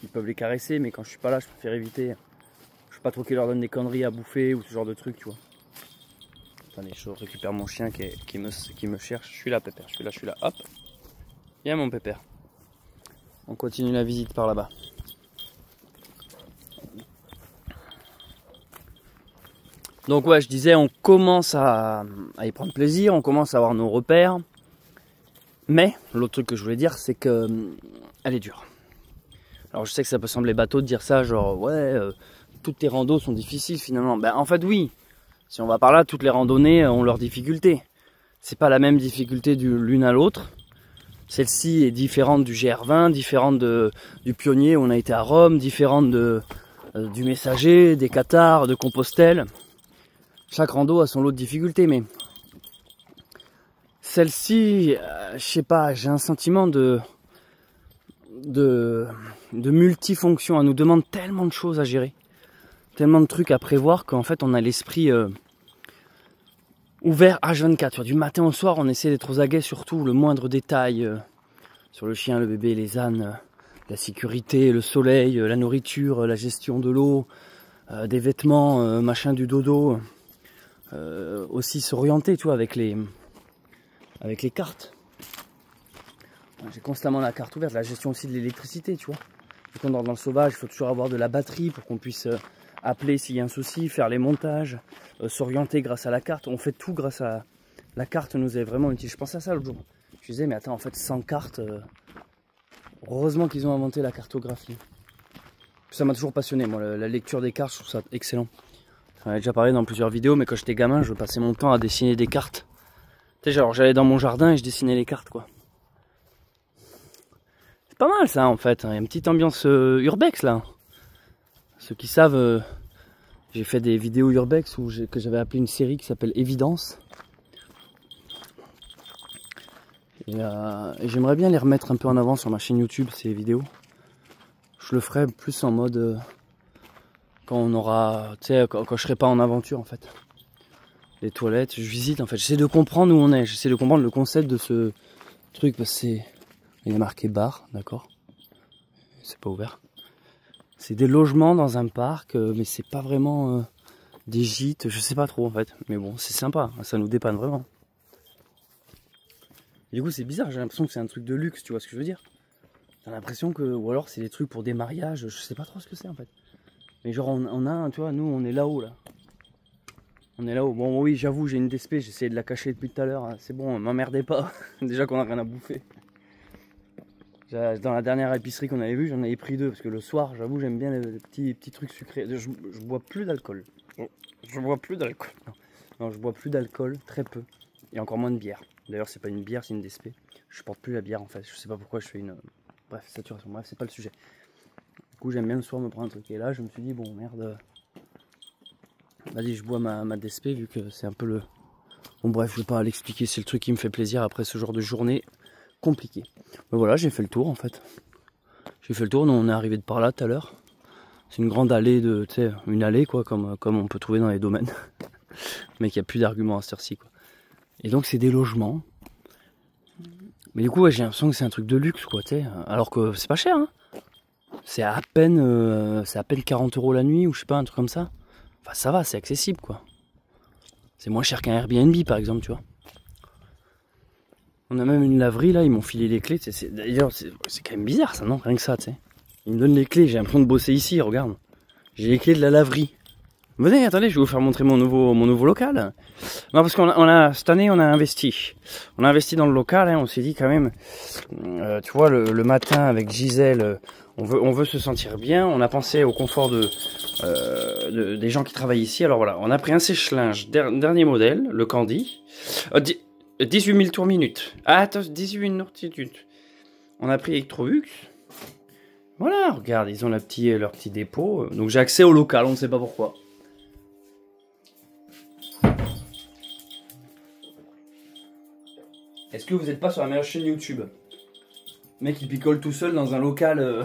Speaker 1: Ils peuvent les caresser, mais quand je suis pas là, je préfère éviter. Je sais pas trop qu'ils leur donnent des conneries à bouffer ou ce genre de trucs, tu vois. Attendez, je récupère mon chien qui me cherche. Je suis là, Pépère. Je suis là. Hop. Viens, mon Pépère. On continue la visite par là-bas. Donc ouais, je disais, on commence à y prendre plaisir, on commence à avoir nos repères. Mais l'autre truc que je voulais dire, c'est que elle est dure. Alors je sais que ça peut sembler bateau de dire ça, genre ouais, toutes tes randos sont difficiles finalement. Ben en fait oui, si on va par là, toutes les randonnées ont leurs difficultés. C'est pas la même difficulté l'une à l'autre. Celle-ci est différente du GR20, différente du Pionnier où on a été à Rome, différente du Messager, des Cathares, de Compostelle. Chaque rando a son lot de difficultés, mais celle-ci, je sais pas, j'ai un sentiment de multifonction. Elle nous demande tellement de choses à gérer, tellement de trucs à prévoir qu'en fait on a l'esprit ouvert H24. Du matin au soir, on essaie d'être aux aguets sur tout, le moindre détail, sur le chien, le bébé, les ânes, la sécurité, le soleil, la nourriture, la gestion de l'eau, des vêtements, machin du dodo. Aussi s'orienter, tu vois, avec les cartes. J'ai constamment la carte ouverte, la gestion aussi de l'électricité, tu vois. Quand on est dans le sauvage, il faut toujours avoir de la batterie pour qu'on puisse appeler s'il y a un souci, faire les montages, s'orienter grâce à la carte. On fait tout grâce à la carte, nous est vraiment utile. Je pensais à ça l'autre jour. Je disais, mais attends, en fait, sans carte, heureusement qu'ils ont inventé la cartographie. Ça m'a toujours passionné, moi, la lecture des cartes, je trouve ça excellent. J'en ai déjà parlé dans plusieurs vidéos, mais quand j'étais gamin, je passais mon temps à dessiner des cartes. Tu sais, genre, j'allais dans mon jardin et je dessinais les cartes, quoi. C'est pas mal, ça, en fait. Il y a une petite ambiance urbex, là. Ceux qui savent, j'ai fait des vidéos urbex que j'avais appelé une série qui s'appelle Évidence. Et j'aimerais bien les remettre un peu en avant sur ma chaîne YouTube, ces vidéos. Je le ferai plus en mode... quand on aura... Tu sais, quand je serai pas en aventure, en fait. Les toilettes, je visite, en fait. J'essaie de comprendre où on est. J'essaie de comprendre le concept de ce truc. Parce que c'est... Il y a marqué bar, d'accord. C'est pas ouvert. C'est des logements dans un parc, mais c'est pas vraiment
Speaker 6: des gîtes, je sais pas trop en fait. Mais bon, c'est sympa, ça nous dépanne vraiment. Et du coup, c'est bizarre, j'ai l'impression que c'est un truc de luxe, tu vois ce que je veux dire? T'as l'impression que, ou alors c'est des trucs pour des mariages, je sais pas trop ce que c'est en fait. Mais genre, on a, tu vois, nous on est là-haut là. On est là-haut. Bon, oui, j'avoue, j'ai une DSP, j'essaie de la cacher depuis tout à l'heure. C'est bon, m'emmerdez pas. Déjà qu'on a rien à bouffer. Dans la dernière épicerie qu'on avait vue, j'en avais pris 2 parce que le soir, j'avoue, j'aime bien les petits trucs sucrés. Je bois plus d'alcool. Je bois plus d'alcool. Non, je bois plus d'alcool, très peu. Et encore moins de bière. D'ailleurs, c'est pas une bière, c'est une DSP. Je supporte plus la bière en fait. Je sais pas pourquoi je fais une. Bref, saturation. Bref, c'est pas le sujet. Du coup, j'aime bien le soir me prendre un truc. Et là, je me suis dit, bon, merde. Vas-y, je bois ma DSP vu que c'est un peu le... Bon bref, je vais pas l'expliquer, c'est le truc qui me fait plaisir après ce genre de journée compliquée. Mais voilà, j'ai fait le tour en fait. J'ai fait le tour, nous on est arrivé de par là tout à l'heure. C'est une grande allée, tu sais, une allée quoi, comme on peut trouver dans les domaines. Mais qu'il n'y a plus d'arguments à cette heure-ci quoi. Et donc c'est des logements. Mais du coup, ouais, j'ai l'impression que c'est un truc de luxe quoi, tu sais. Alors que c'est pas cher, hein. C'est à peine 40 € la nuit ou je sais pas, un truc comme ça. Enfin ça va, c'est accessible quoi. C'est moins cher qu'un Airbnb par exemple, tu vois. On a même une laverie là, ils m'ont filé les clés. D'ailleurs c'est quand même bizarre ça, non? Rien que ça, tu sais. Ils me donnent les clés, j'ai l'impression de bosser ici, regarde. J'ai les clés de la laverie. Venez, attendez, je vais vous faire montrer mon nouveau local. Non, parce cette année on a investi. On a investi dans le local, hein, on s'est dit quand même, tu vois, le matin avec Gisèle, on veut se sentir bien. On a pensé au confort des gens qui travaillent ici. Alors voilà, on a pris un sèche-linge, dernier modèle, le Candy. 18 000 tours minute. Ah, attends, 18 000 tours minute. On a pris Electrolux. Voilà, regarde, ils ont leur petit dépôt. Donc j'ai accès au local, on ne sait pas pourquoi. Est-ce que vous n'êtes pas sur la meilleure chaîne YouTube? Le mec il picole tout seul dans un local,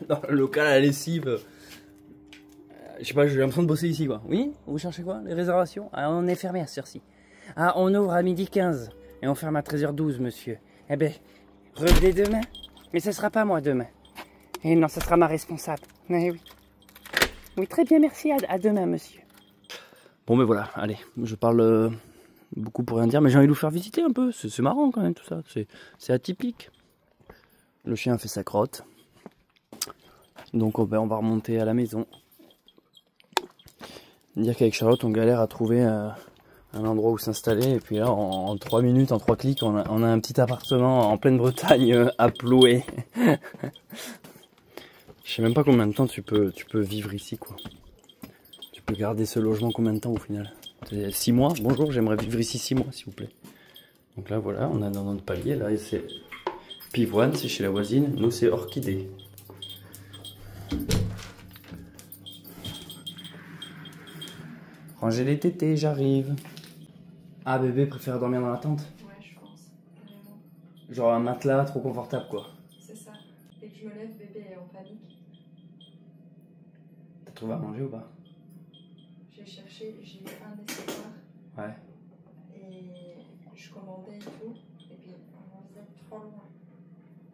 Speaker 6: dans le local à la lessive. Je sais pas, j'ai l'impression de bosser ici quoi. Oui? Vous cherchez quoi? Les réservations? Ah, on est fermé à cette heure-ci. Ah, on ouvre à 12h15 et on ferme à 13h12, monsieur. Eh ben, revenez demain. Mais ce sera pas moi demain. Eh non, ce sera ma responsable. Eh oui. Oui, très bien, merci. À demain, monsieur. Bon, mais voilà, allez, je parle beaucoup pour rien dire, mais j'ai envie de vous faire visiter un peu. C'est marrant quand même tout ça. C'est atypique. Le chien fait sa crotte. Donc, on va remonter à la maison. Dire qu'avec Charlotte, on galère à trouver un endroit où s'installer. Et puis là, en 3 minutes, en 3 clics, on a un petit appartement en pleine Bretagne à Ploué. Je sais même pas combien de temps tu peux vivre ici, quoi. Tu peux garder ce logement combien de temps au final? 6 mois? Bonjour, j'aimerais vivre ici 6 mois, s'il vous plaît. Donc là, voilà, on a dans notre palier, là, c'est pivoine, c'est chez la voisine. Nous, c'est orchidée. Rangez les tétés, j'arrive. Ah, bébé préfère dormir dans la tente?
Speaker 7: Ouais, je pense. Vraiment.
Speaker 6: Genre un matelas trop confortable, quoi.
Speaker 7: C'est ça. Dès que je me lève, bébé est en panique.
Speaker 6: T'as trouvé à manger ou pas?
Speaker 7: J'ai cherché, j'ai eu un espoir.
Speaker 6: Ouais.
Speaker 7: Et je commandais et tout. Et puis, on disait trop loin.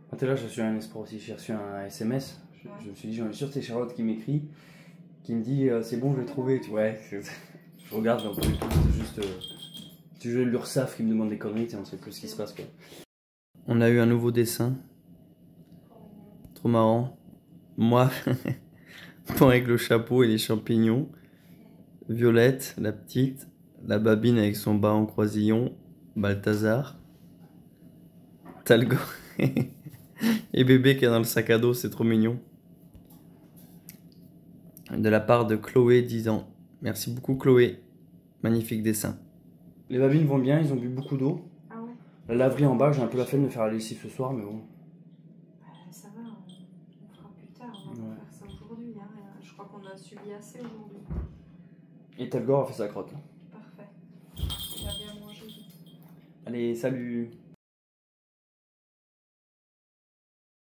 Speaker 6: Quand t'es là, j'ai reçu un espoir aussi. J'ai reçu un SMS. Je me suis dit, j'en ai sûr, c'est Charlotte qui m'écrit, qui me dit, c'est bon, je l'ai trouvé. Ouais, je regarde, un peu, c'est juste. C'est juste l'URSSAF qui me demande des conneries, on sait plus ce qui se passe, quoi.
Speaker 1: On a eu un nouveau dessin. Trop marrant. Moi, avec le chapeau et les champignons. Violette, la petite. La babine avec son bas en croisillon. Balthazar. Talgo. Et bébé qui est dans le sac à dos, c'est trop mignon. De la part de Chloé, 10 ans. Merci beaucoup Chloé. Magnifique dessin.
Speaker 6: Les babines vont bien, ils ont bu beaucoup d'eau.
Speaker 7: Ah ouais?
Speaker 6: La laverie en bas, j'ai un peu la flemme de faire la lessive ce soir, mais bon.
Speaker 7: Ça va, on fera plus tard. On va faire ça aujourd'hui. Hein. Je crois qu'on a subi assez aujourd'hui.
Speaker 6: Et Talgor a fait sa crotte.
Speaker 7: Parfait. On va bien manger.
Speaker 6: Allez, salut!